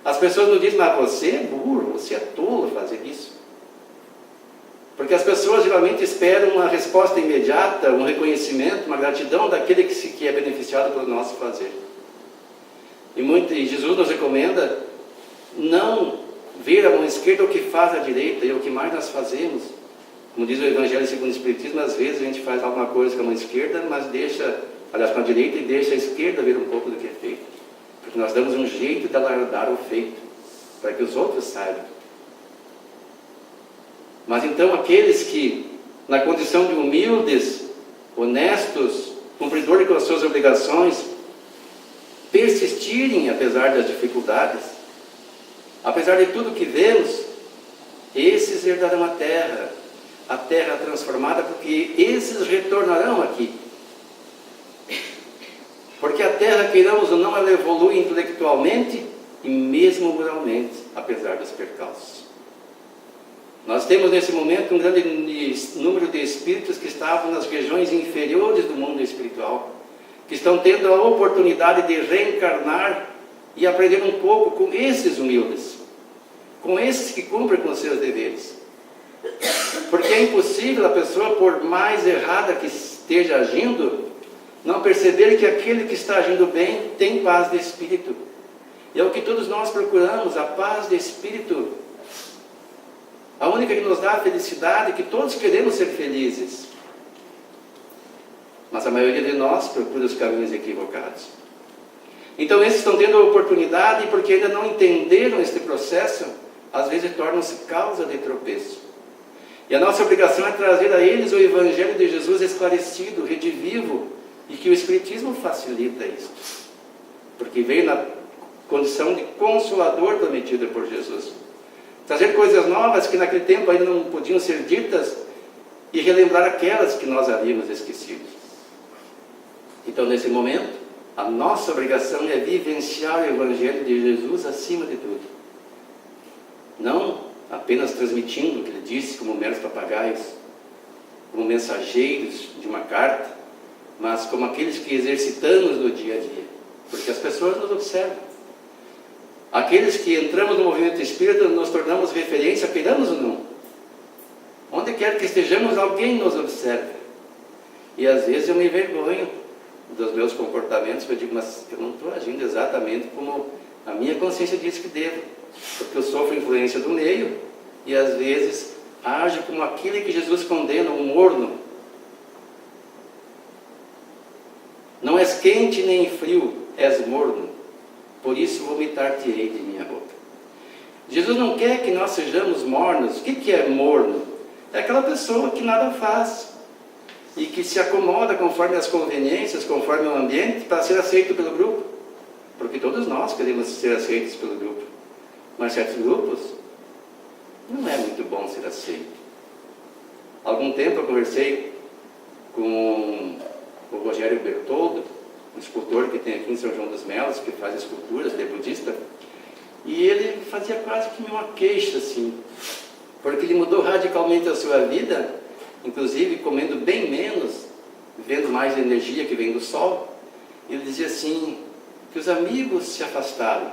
As pessoas nos dizem, mas você é burro, você é tolo fazer isso. Porque as pessoas geralmente esperam uma resposta imediata, um reconhecimento, uma gratidão daquele que é beneficiado pelo nosso fazer. E Jesus nos recomenda não ver a mão esquerda o que faz a direita, e é o que mais nós fazemos. Como diz o Evangelho segundo o Espiritismo, às vezes a gente faz alguma coisa com a mão esquerda, mas com a direita, e deixa a esquerda ver um pouco do que é feito. Porque nós damos um jeito de alardar o feito, para que os outros saibam. Mas então aqueles que, na condição de humildes, honestos, cumpridores com as suas obrigações, persistirem apesar das dificuldades, apesar de tudo que vemos, esses herdarão a terra transformada, porque esses retornarão aqui. Porque a terra, queiramos ou não, ela evolui intelectualmente e mesmo moralmente, apesar dos percalços. Nós temos nesse momento um grande número de espíritos que estavam nas regiões inferiores do mundo espiritual, que estão tendo a oportunidade de reencarnar e aprender um pouco com esses humildes, com esses que cumprem com os seus deveres. Porque é impossível a pessoa, por mais errada que esteja agindo, não perceber que aquele que está agindo bem tem paz de espírito. E é o que todos nós procuramos, a paz de espírito. A única que nos dá a felicidade, que todos queremos ser felizes. Mas a maioria de nós procura os caminhos equivocados. Então esses estão tendo a oportunidade, e porque ainda não entenderam este processo, às vezes tornam-se causa de tropeço. E a nossa obrigação é trazer a eles o Evangelho de Jesus esclarecido, redivivo, e que o Espiritismo facilita isso. Porque veio na condição de consolador prometido por Jesus. Trazer coisas novas que naquele tempo ainda não podiam ser ditas e relembrar aquelas que nós havíamos esquecido. Então, nesse momento, a nossa obrigação é vivenciar o Evangelho de Jesus acima de tudo. Não apenas transmitindo o que ele disse como meros papagaios, como mensageiros de uma carta, mas como aqueles que exercitamos no dia a dia. Porque as pessoas nos observam. Aqueles que entramos no movimento espírita, nos tornamos referência, queiramos ou não. Onde quer que estejamos, alguém nos observa. E às vezes eu me envergonho dos meus comportamentos, eu digo, mas eu não estou agindo exatamente como a minha consciência diz que devo. Porque eu sofro influência do meio, e às vezes age como aquele que Jesus condena, um morno. Não és quente nem frio, és morno. Por isso vomitar-te-ei de minha boca. Jesus não quer que nós sejamos mornos. O que é morno? É aquela pessoa que nada faz e que se acomoda conforme as conveniências, conforme o ambiente, para ser aceito pelo grupo. Porque todos nós queremos ser aceitos pelo grupo. Mas certos grupos, não é muito bom ser aceito. Há algum tempo eu conversei com o Rogério Bertoldo, um escultor que tem aqui em São João dos Melos, que faz esculturas, ele é budista, e ele fazia quase que uma queixa, assim, porque ele mudou radicalmente a sua vida, inclusive comendo bem menos, vendo mais a energia que vem do sol. Ele dizia assim, que os amigos se afastaram,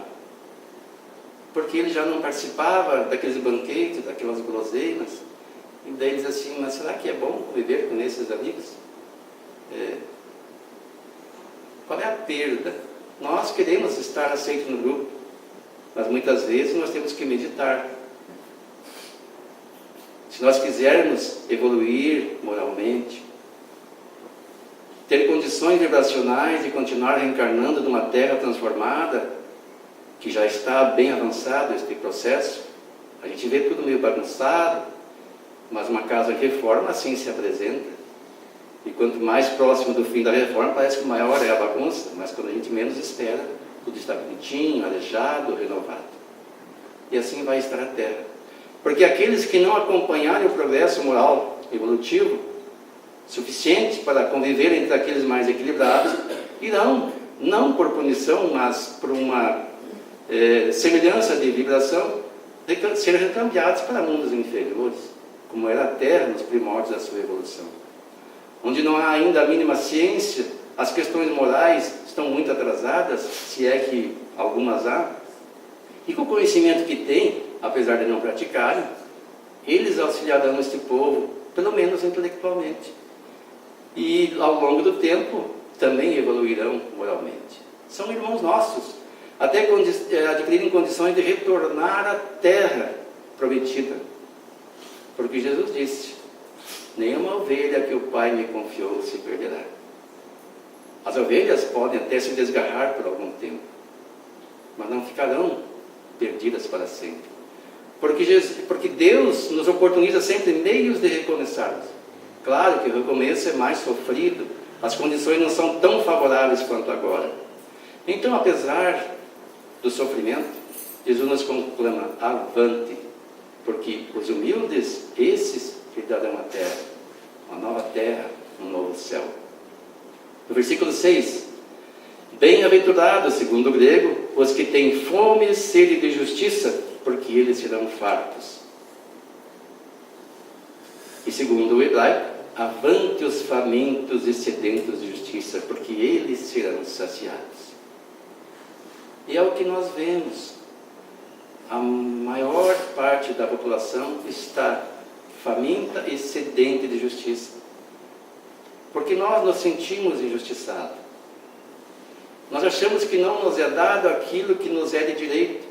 porque ele já não participava daqueles banquetes, daquelas guloseimas, e daí ele diz assim, mas será que é bom conviver com esses amigos? Qual é a perda? Nós queremos estar aceitos no grupo, mas muitas vezes nós temos que meditar. Se nós quisermos evoluir moralmente, ter condições vibracionais de continuar reencarnando numa terra transformada, que já está bem avançado este processo. A gente vê tudo meio bagunçado, mas uma casa de reforma assim se apresenta. E quanto mais próximo do fim da reforma, parece que maior é a bagunça, mas quando a gente menos espera, tudo está bonitinho, arejado, renovado. E assim vai estar a Terra. Porque aqueles que não acompanharem o progresso moral evolutivo suficiente para conviver entre aqueles mais equilibrados, irão, não por punição, mas por uma semelhança de vibração, ser recambiados para mundos inferiores, como era a Terra nos primórdios da sua evolução. Onde não há ainda a mínima ciência, as questões morais estão muito atrasadas, se é que algumas há, e com o conhecimento que têm, apesar de não praticarem, eles auxiliarão este povo, pelo menos intelectualmente. E ao longo do tempo, também evoluirão moralmente. São irmãos nossos, até adquirirem condições de retornar à terra prometida. Porque Jesus disse: nenhuma ovelha que o Pai me confiou se perderá. As ovelhas podem até se desgarrar por algum tempo, mas não ficarão perdidas para sempre. Porque Deus nos oportuniza sempre meios de recomeçarmos. Claro que o recomeço é mais sofrido, as condições não são tão favoráveis quanto agora. Então, apesar do sofrimento, Jesus nos conclama: avante, porque os humildes, esses herdarão a terra, uma nova terra, um novo céu. No versículo 6, bem-aventurados, segundo o grego, os que têm fome e sede de justiça, porque eles serão fartos. E segundo o hebraico, avante os famintos e sedentos de justiça, porque eles serão saciados. E é o que nós vemos. A maior parte da população está faminta e sedenta de justiça. Porque nós nos sentimos injustiçados. Nós achamos que não nos é dado aquilo que nos é de direito.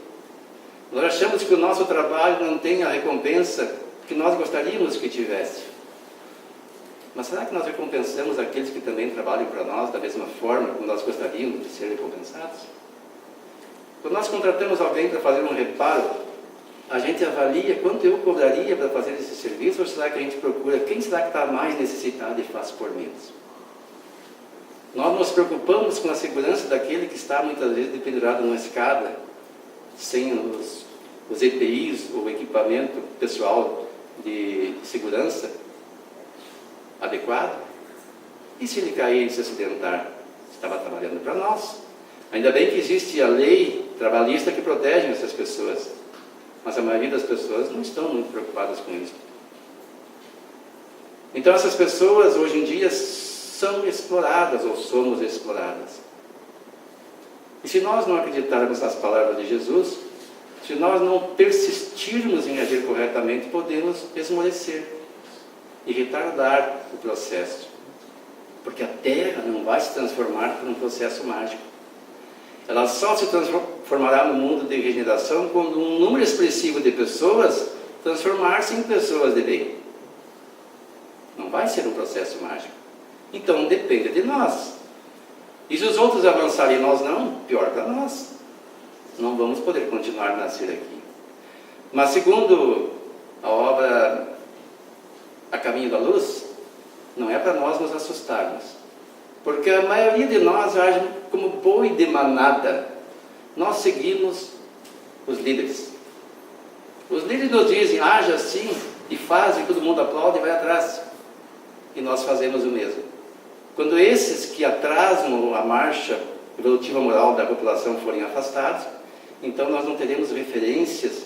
Nós achamos que o nosso trabalho não tem a recompensa que nós gostaríamos que tivesse. Mas será que nós recompensamos aqueles que também trabalham para nós da mesma forma como nós gostaríamos de ser recompensados? Quando nós contratamos alguém para fazer um reparo, a gente avalia quanto eu cobraria para fazer esse serviço, ou será que a gente procura quem será que está mais necessitado e faz por menos? Nós nos preocupamos com a segurança daquele que está muitas vezes pendurado numa escada, sem os EPIs, o equipamento pessoal de segurança adequado. E se ele cair e se acidentar? Estava trabalhando para nós. Ainda bem que existe a lei trabalhista que protege essas pessoas, mas a maioria das pessoas não estão muito preocupadas com isso. Então essas pessoas hoje em dia são exploradas, ou somos exploradas. E se nós não acreditarmos nas palavras de Jesus, se nós não persistirmos em agir corretamente, podemos esmorecer e retardar o processo. Porque a Terra não vai se transformar por um processo mágico. Ela só se transformará no mundo de regeneração quando um número expressivo de pessoas transformar-se em pessoas de bem. Não vai ser um processo mágico. Então depende de nós. E se os outros avançarem e nós não, pior para nós. Não vamos poder continuar a nascer aqui. Mas segundo a obra A Caminho da Luz, não é para nós nos assustarmos. Porque a maioria de nós age como boi de manada. Nós seguimos os líderes. Os líderes nos dizem, age assim, e fazem, todo mundo aplaude e vai atrás. E nós fazemos o mesmo. Quando esses que atrasam a marcha evolutiva moral da população forem afastados, então nós não teremos referências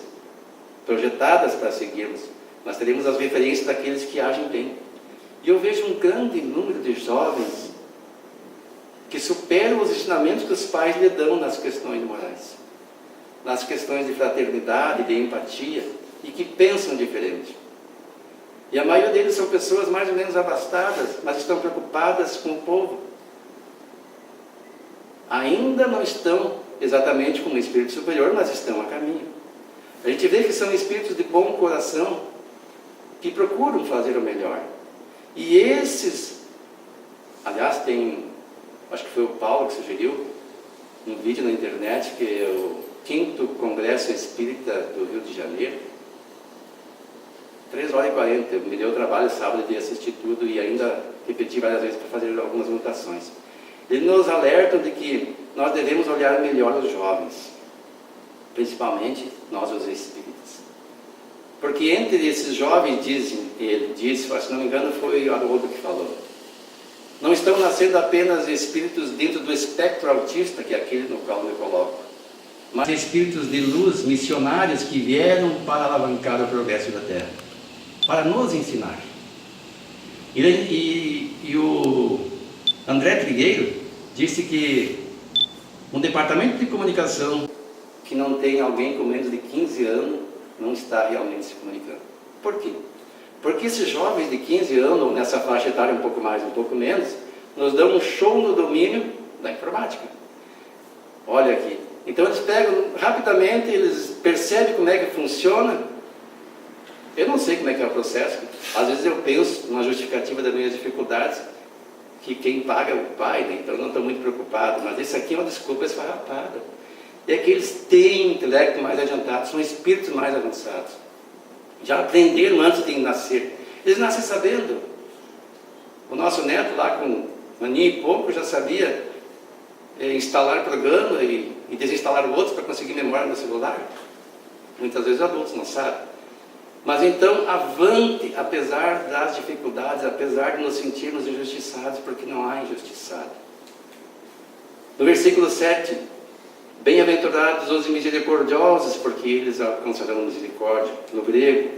projetadas para seguirmos. Nós teremos as referências daqueles que agem bem. E eu vejo um grande número de jovens que superam os ensinamentos que os pais lhe dão nas questões morais, nas questões de fraternidade, de empatia, e que pensam diferente. E a maioria deles são pessoas mais ou menos abastadas, mas estão preocupadas com o povo. Ainda não estão exatamente como um espírito superior, mas estão a caminho. A gente vê que são espíritos de bom coração, que procuram fazer o melhor. E esses, aliás, acho que foi o Paulo que sugeriu um vídeo na internet que 5º Congresso Espírita do Rio de Janeiro, 3h40, me deu trabalho sábado de assistir tudo e ainda repeti várias vezes para fazer algumas anotações. Eles nos alertam de que nós devemos olhar melhor os jovens, principalmente nós os espíritas. Porque entre esses jovens, ele disse, se não me engano foi o Haroldo que falou, não estão nascendo apenas espíritos dentro do espectro autista, que é aquele no qual eu me coloco, mas espíritos de luz, missionários que vieram para alavancar o progresso da Terra, para nos ensinar. E o André Trigueiro disse que um departamento de comunicação que não tem alguém com menos de 15 anos não está realmente se comunicando. Por quê? Porque esses jovens de 15 anos, nessa faixa etária um pouco mais, um pouco menos, nos dão um show no domínio da informática. Olha aqui. Então eles pegam rapidamente, eles percebem como é que funciona. Eu não sei como é que é o processo. Às vezes eu penso, numa justificativa das minhas dificuldades, que quem paga é o pai, né? Então eu não estou muito preocupado. Mas isso aqui é uma desculpa esfarrapada. É que eles têm intelecto mais adiantado, são espíritos mais avançados. Já aprenderam antes de nascer. Eles nascem sabendo. O nosso neto lá com um aninho e pouco já sabia instalar programa e desinstalar outros para conseguir memória no celular. Muitas vezes adultos não sabem. Mas então, avante, apesar das dificuldades, apesar de nos sentirmos injustiçados, porque não há injustiçado. No versículo 7, bem-aventurados os misericordiosos, porque eles alcançarão misericórdia. No grego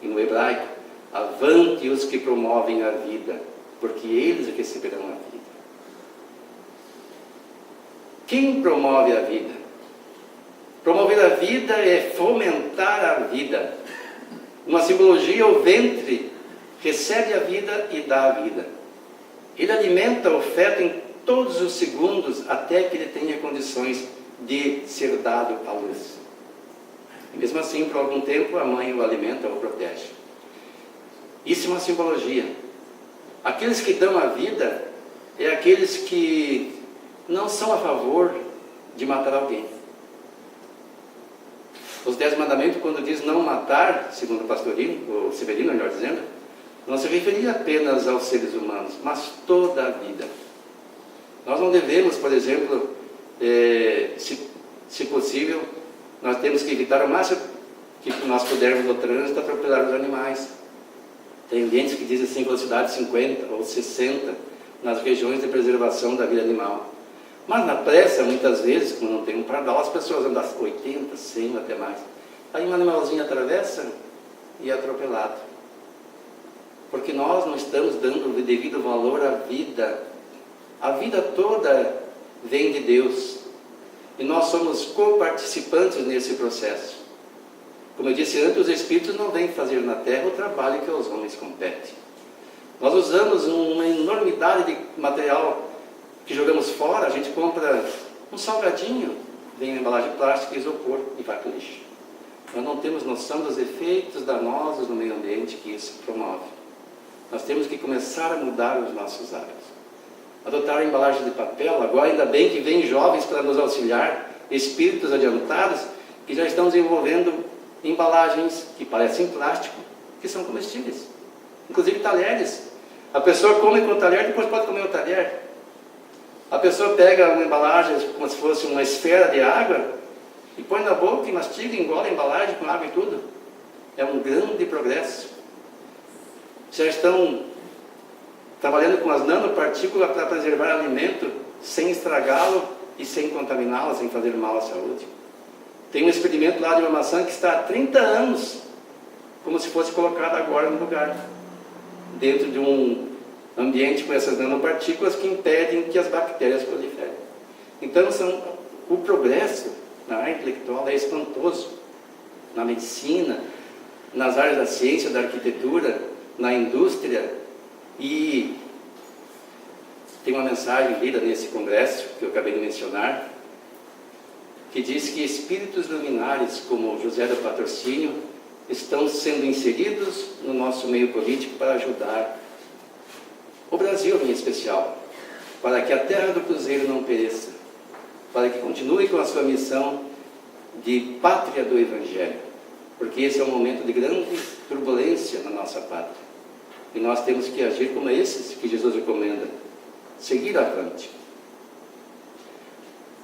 e no hebraico, avante os que promovem a vida, porque eles receberão a vida. Quem promove a vida? Promover a vida é fomentar a vida. Uma simbologia, o ventre recebe a vida e dá a vida. Ele alimenta o feto em todos os segundos até que ele tenha condições de ser dado à luz. E mesmo assim, por algum tempo, a mãe o alimenta ou o protege. Isso é uma simbologia. Aqueles que dão a vida é aqueles que não são a favor de matar alguém. Os 10 mandamentos, quando diz não matar, segundo o pastorino, ou Severino, melhor dizendo, não se referia apenas aos seres humanos, mas toda a vida. Nós não devemos, por exemplo, se possível, nós temos que evitar o máximo que nós pudermos no trânsito atropelar os animais. Tem ambientes que dizem assim, velocidade 50 ou 60 nas regiões de preservação da vida animal. Mas na pressa, muitas vezes, como não tem um pardal, as pessoas andam 80, 100 até mais. Aí um animalzinho atravessa e é atropelado. Porque nós não estamos dando o devido valor à vida. A vida toda vem de Deus. E nós somos coparticipantes nesse processo. Como eu disse antes, os espíritos não vêm fazer na terra o trabalho que aos homens compete. Nós usamos uma enormidade de material que jogamos fora. A gente compra um salgadinho, vem em embalagem plástica e isopor e vai para o lixo. Nós não temos noção dos efeitos danosos no meio ambiente que isso promove. Nós temos que começar a mudar os nossos hábitos. Adotar a embalagem de papel. Agora ainda bem que vem jovens para nos auxiliar, espíritos adiantados, que já estão desenvolvendo embalagens que parecem plástico, que são comestíveis. Inclusive talheres. A pessoa come com o talher, depois pode comer o talher. A pessoa pega uma embalagem como se fosse uma esfera de água e põe na boca e mastiga, engole a embalagem com água e tudo. É um grande progresso. Já estão trabalhando com as nanopartículas para preservar alimento sem estragá-lo e sem contaminá-lo, sem fazer mal à saúde. Tem um experimento lá de uma maçã que está há 30 anos, como se fosse colocada agora no lugar, dentro de um ambiente com essas nanopartículas que impedem que as bactérias proliferem. Então, o progresso na área intelectual é espantoso. Na medicina, nas áreas da ciência, da arquitetura, na indústria. E tem uma mensagem lida nesse congresso, que eu acabei de mencionar, que diz que espíritos luminares, como José do Patrocínio, estão sendo inseridos no nosso meio político para ajudar o Brasil em especial, para que a terra do Cruzeiro não pereça, para que continue com a sua missão de pátria do Evangelho, porque esse é um momento de grande turbulência na nossa pátria. E nós temos que agir como esses que Jesus recomenda, seguir avante.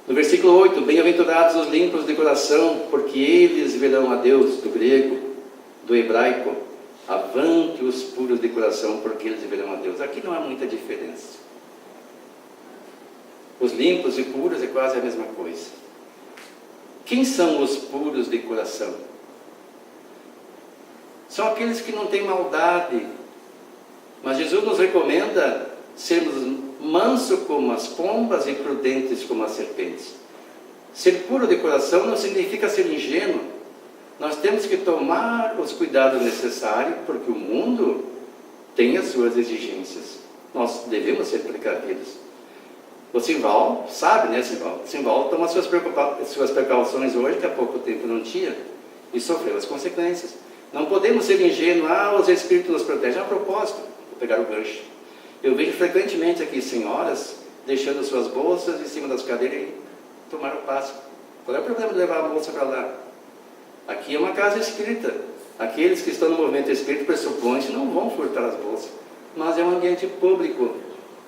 No versículo 8, bem-aventurados os limpos de coração, porque eles verão a Deus, do grego, do hebraico, avante os puros de coração, porque eles verão a Deus. Aqui não há muita diferença. Os limpos e puros é quase a mesma coisa. Quem são os puros de coração? São aqueles que não têm maldade, mas Jesus nos recomenda sermos mansos como as pombas e prudentes como as serpentes. Ser puro de coração não significa ser ingênuo. Nós temos que tomar os cuidados necessários, porque o mundo tem as suas exigências. Nós devemos ser precavidos. O Simval sabe, né, Simval? O Simval toma suas precauções hoje, que há pouco tempo não tinha, e sofreu as consequências. Não podemos ser ingênuos, os Espíritos nos protegem. A propósito, vou pegar o gancho. Eu vejo frequentemente aqui senhoras deixando suas bolsas em cima das cadeiras e tomar o passe. Qual é o problema de levar a bolsa para lá? Aqui é uma casa espírita. Aqueles que estão no movimento espírita pressupõem-se não vão furtar as bolsas. Mas é um ambiente público.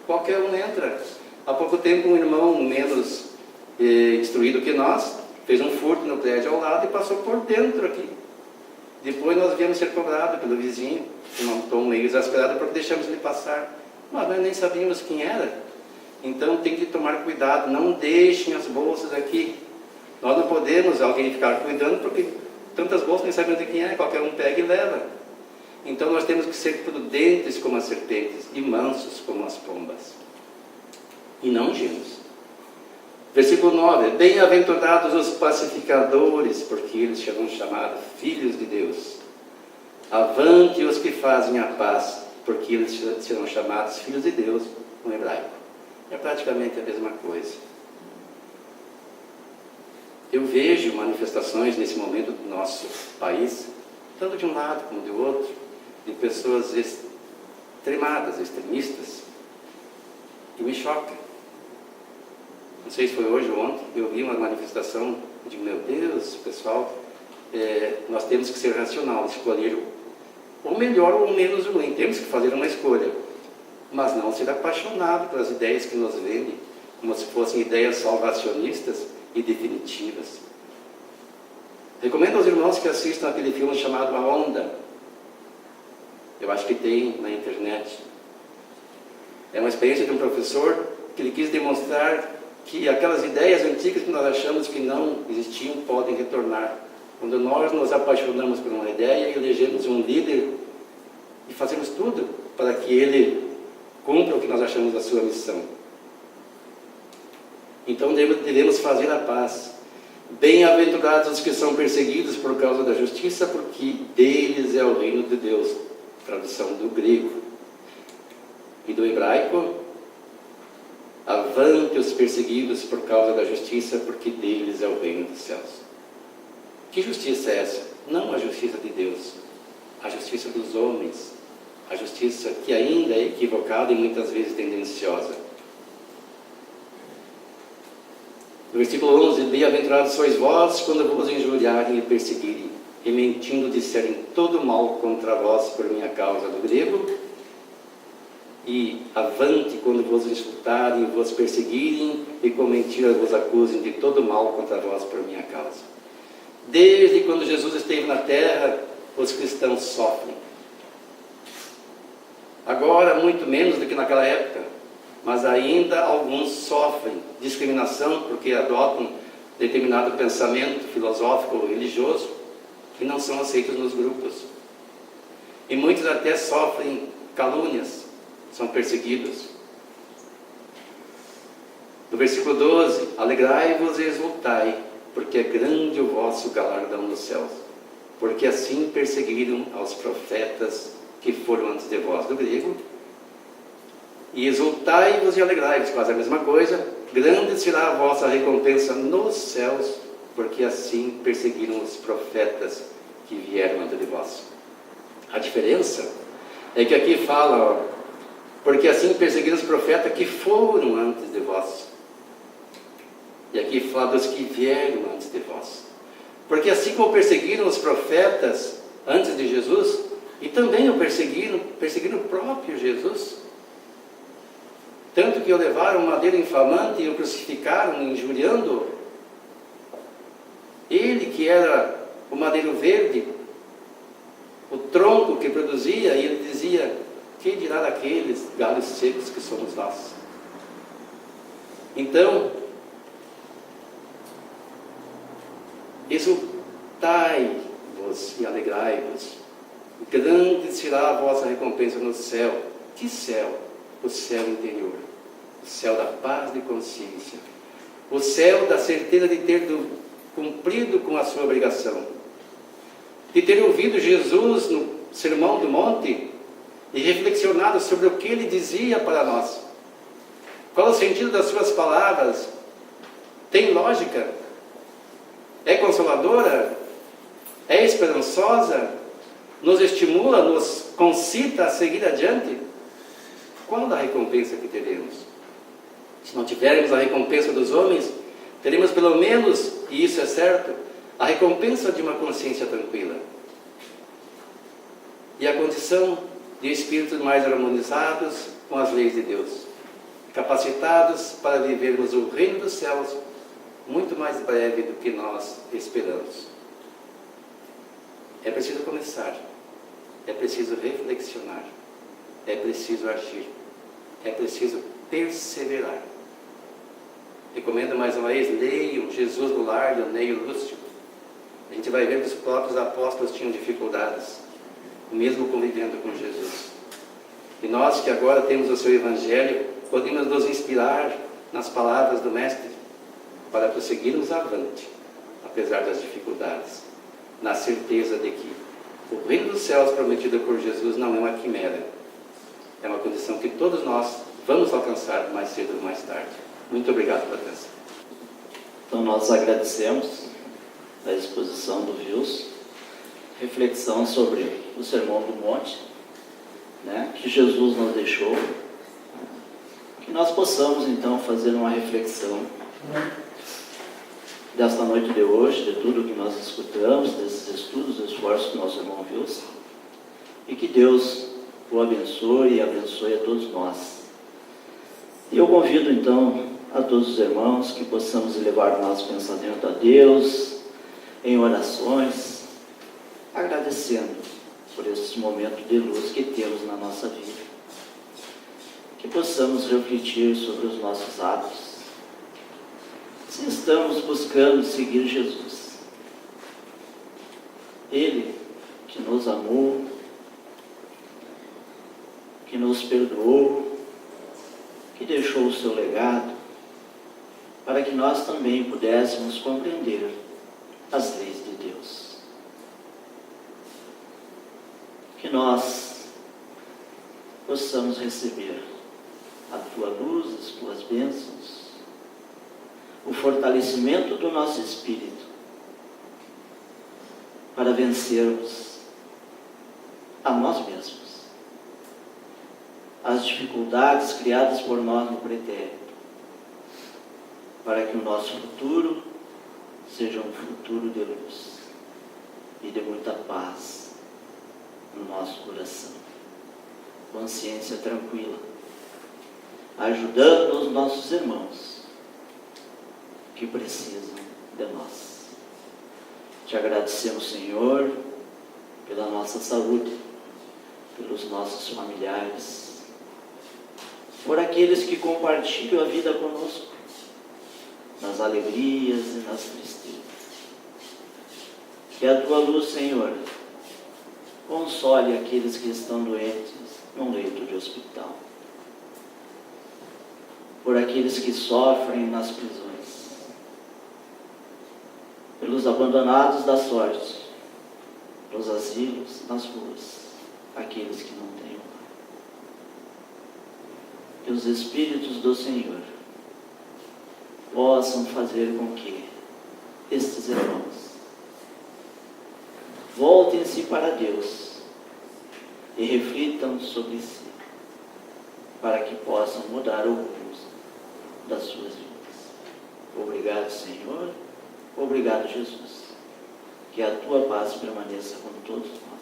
Qualquer um entra. Há pouco tempo um irmão menos instruído que nós fez um furto no prédio ao lado e passou por dentro aqui. Depois nós viemos ser cobrados pelo vizinho, um tom meio exasperado, porque deixamos ele passar. Mas nós nem sabíamos quem era. Então tem que tomar cuidado, não deixem as bolsas aqui. Nós não podemos alguém ficar cuidando, porque tantas bolsas nem sabemos de quem é, qualquer um pega e leva. Então nós temos que ser prudentes como as serpentes e mansos como as pombas. E não ingênuos. Versículo 9. Bem-aventurados os pacificadores, porque eles serão chamados filhos de Deus. Avante os que fazem a paz, porque eles serão chamados filhos de Deus no hebraico. É praticamente a mesma coisa. Eu vejo manifestações nesse momento do nosso país, tanto de um lado como do outro, de pessoas extremadas, extremistas, que me choca. Não sei se foi hoje ou ontem, eu vi uma manifestação, eu digo, meu Deus, pessoal, nós temos que ser racional, escolher o melhor ou o menos ruim, temos que fazer uma escolha, mas não ser apaixonado pelas ideias que nos vendem, como se fossem ideias salvacionistas e definitivas. Recomendo aos irmãos que assistam aquele filme chamado A Onda. Eu acho que tem na internet. É uma experiência de um professor que ele quis demonstrar que aquelas ideias antigas que nós achamos que não existiam podem retornar. Quando nós nos apaixonamos por uma ideia, elegemos um líder e fazemos tudo para que ele cumpra o que nós achamos a sua missão. Então devemos fazer a paz. Bem-aventurados os que são perseguidos por causa da justiça, porque deles é o reino de Deus. Tradução do grego. E do hebraico, avante os perseguidos por causa da justiça, porque deles é o reino dos céus. Que justiça é essa? Não a justiça de Deus, a justiça dos homens, a justiça que ainda é equivocada e muitas vezes tendenciosa. No versículo 11, bem-aventurados sois vós quando vos injuriarem e perseguirem, e mentindo disserem todo mal contra vós por minha causa, do grego. E avante quando vos insultarem e vos perseguirem, e com mentira vos acusem de todo mal contra vós por minha causa. Desde quando Jesus esteve na terra, os cristãos sofrem. Agora, muito menos do que naquela época, mas ainda alguns sofrem discriminação porque adotam determinado pensamento filosófico ou religioso que não são aceitos nos grupos. E muitos até sofrem calúnias, são perseguidos. No versículo 12, alegrai-vos e exultai, porque é grande o vosso galardão nos céus, porque assim perseguiram aos profetas que foram antes de vós, do grego. E exultai-vos e alegrai-vos, quase a mesma coisa, grande será a vossa recompensa nos céus, porque assim perseguiram os profetas que vieram antes de vós. A diferença é que aqui fala, porque assim perseguiram os profetas que foram antes de vós. E aqui fala dos que vieram antes de vós. Porque assim como perseguiram os profetas antes de Jesus, e também o perseguiram o próprio Jesus. Tanto que o levaram a madeira infamante e o crucificaram, injuriando-o. Ele que era o madeiro verde, o tronco que produzia, e ele dizia: quem dirá daqueles galhos secos que somos nós? Então, exultai-vos e alegrai-vos, grande será a vossa recompensa no céu. Que céu? O céu interior, o céu da paz de consciência, o céu da certeza de ter cumprido com a sua obrigação, de ter ouvido Jesus no Sermão do Monte e reflexionado sobre o que ele dizia para nós. Qual o sentido das suas palavras? Tem lógica? É consoladora? É esperançosa? Nos estimula, nos concita a seguir adiante? Qual a recompensa que teremos? Se não tivermos a recompensa dos homens, teremos pelo menos, e isso é certo, a recompensa de uma consciência tranquila. E a condição de espíritos mais harmonizados com as leis de Deus, capacitados para vivermos o reino dos céus muito mais breve do que nós esperamos. É preciso começar, é preciso reflexionar, é preciso agir, é preciso perseverar. Recomendo mais uma vez, leiam Jesus no Lar, de Neio Lúcio. A gente vai ver que os próprios apóstolos tinham dificuldades, mesmo convivendo com Jesus. E nós que agora temos o seu Evangelho, podemos nos inspirar nas palavras do Mestre para prosseguirmos avante, apesar das dificuldades, na certeza de que o reino dos céus prometido por Jesus não é uma quimera, é uma condição que todos nós vamos alcançar mais cedo ou mais tarde. Muito obrigado pela atenção. Então nós agradecemos a exposição do Wilson, reflexão sobre o Sermão do Monte, que Jesus nos deixou, que nós possamos então fazer uma reflexão desta noite de hoje, de tudo que nós escutamos, desses estudos, esforços do nosso irmão Wilson, e que Deus o abençoe e abençoe a todos nós. E eu convido então a todos os irmãos que possamos elevar o nosso pensamento a Deus em orações, agradecendo por esse momento de luz que temos na nossa vida. Que possamos refletir sobre os nossos atos, se estamos buscando seguir Jesus. Ele que nos amou, que nos perdoou, que deixou o seu legado, para que nós também pudéssemos compreender as leis de Deus. Que nós possamos receber a tua luz, as tuas bênçãos, o fortalecimento do nosso espírito, para vencermos a nós mesmos, as dificuldades criadas por nós no pretérito, para que o nosso futuro seja um futuro de luz e de muita paz no nosso coração, consciência tranquila, ajudando os nossos irmãos que precisam de nós. Te agradecemos, Senhor, pela nossa saúde, pelos nossos familiares, por aqueles que compartilham a vida conosco, nas alegrias e nas tristezas. Que a tua luz, Senhor, console aqueles que estão doentes num leito de hospital, por aqueles que sofrem nas prisões, pelos abandonados da sorte, nos asilos, nas ruas, aqueles que não têm lar. Que os Espíritos do Senhor possam fazer com que estes irmãos voltem-se para Deus e reflitam sobre si, para que possam mudar o rumo das suas vidas. Obrigado, Senhor. Obrigado, Jesus. que a tua paz permaneça com todos nós.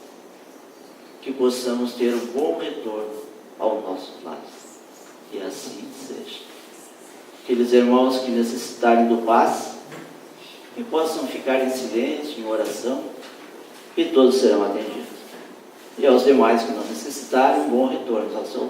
Que possamos ter um bom retorno aos nossos lares. E assim seja. Aqueles irmãos que necessitarem do paz, que possam ficar em silêncio, em oração, e todos serão atendidos. E aos demais que não necessitarem, um bom retorno ao seu lar.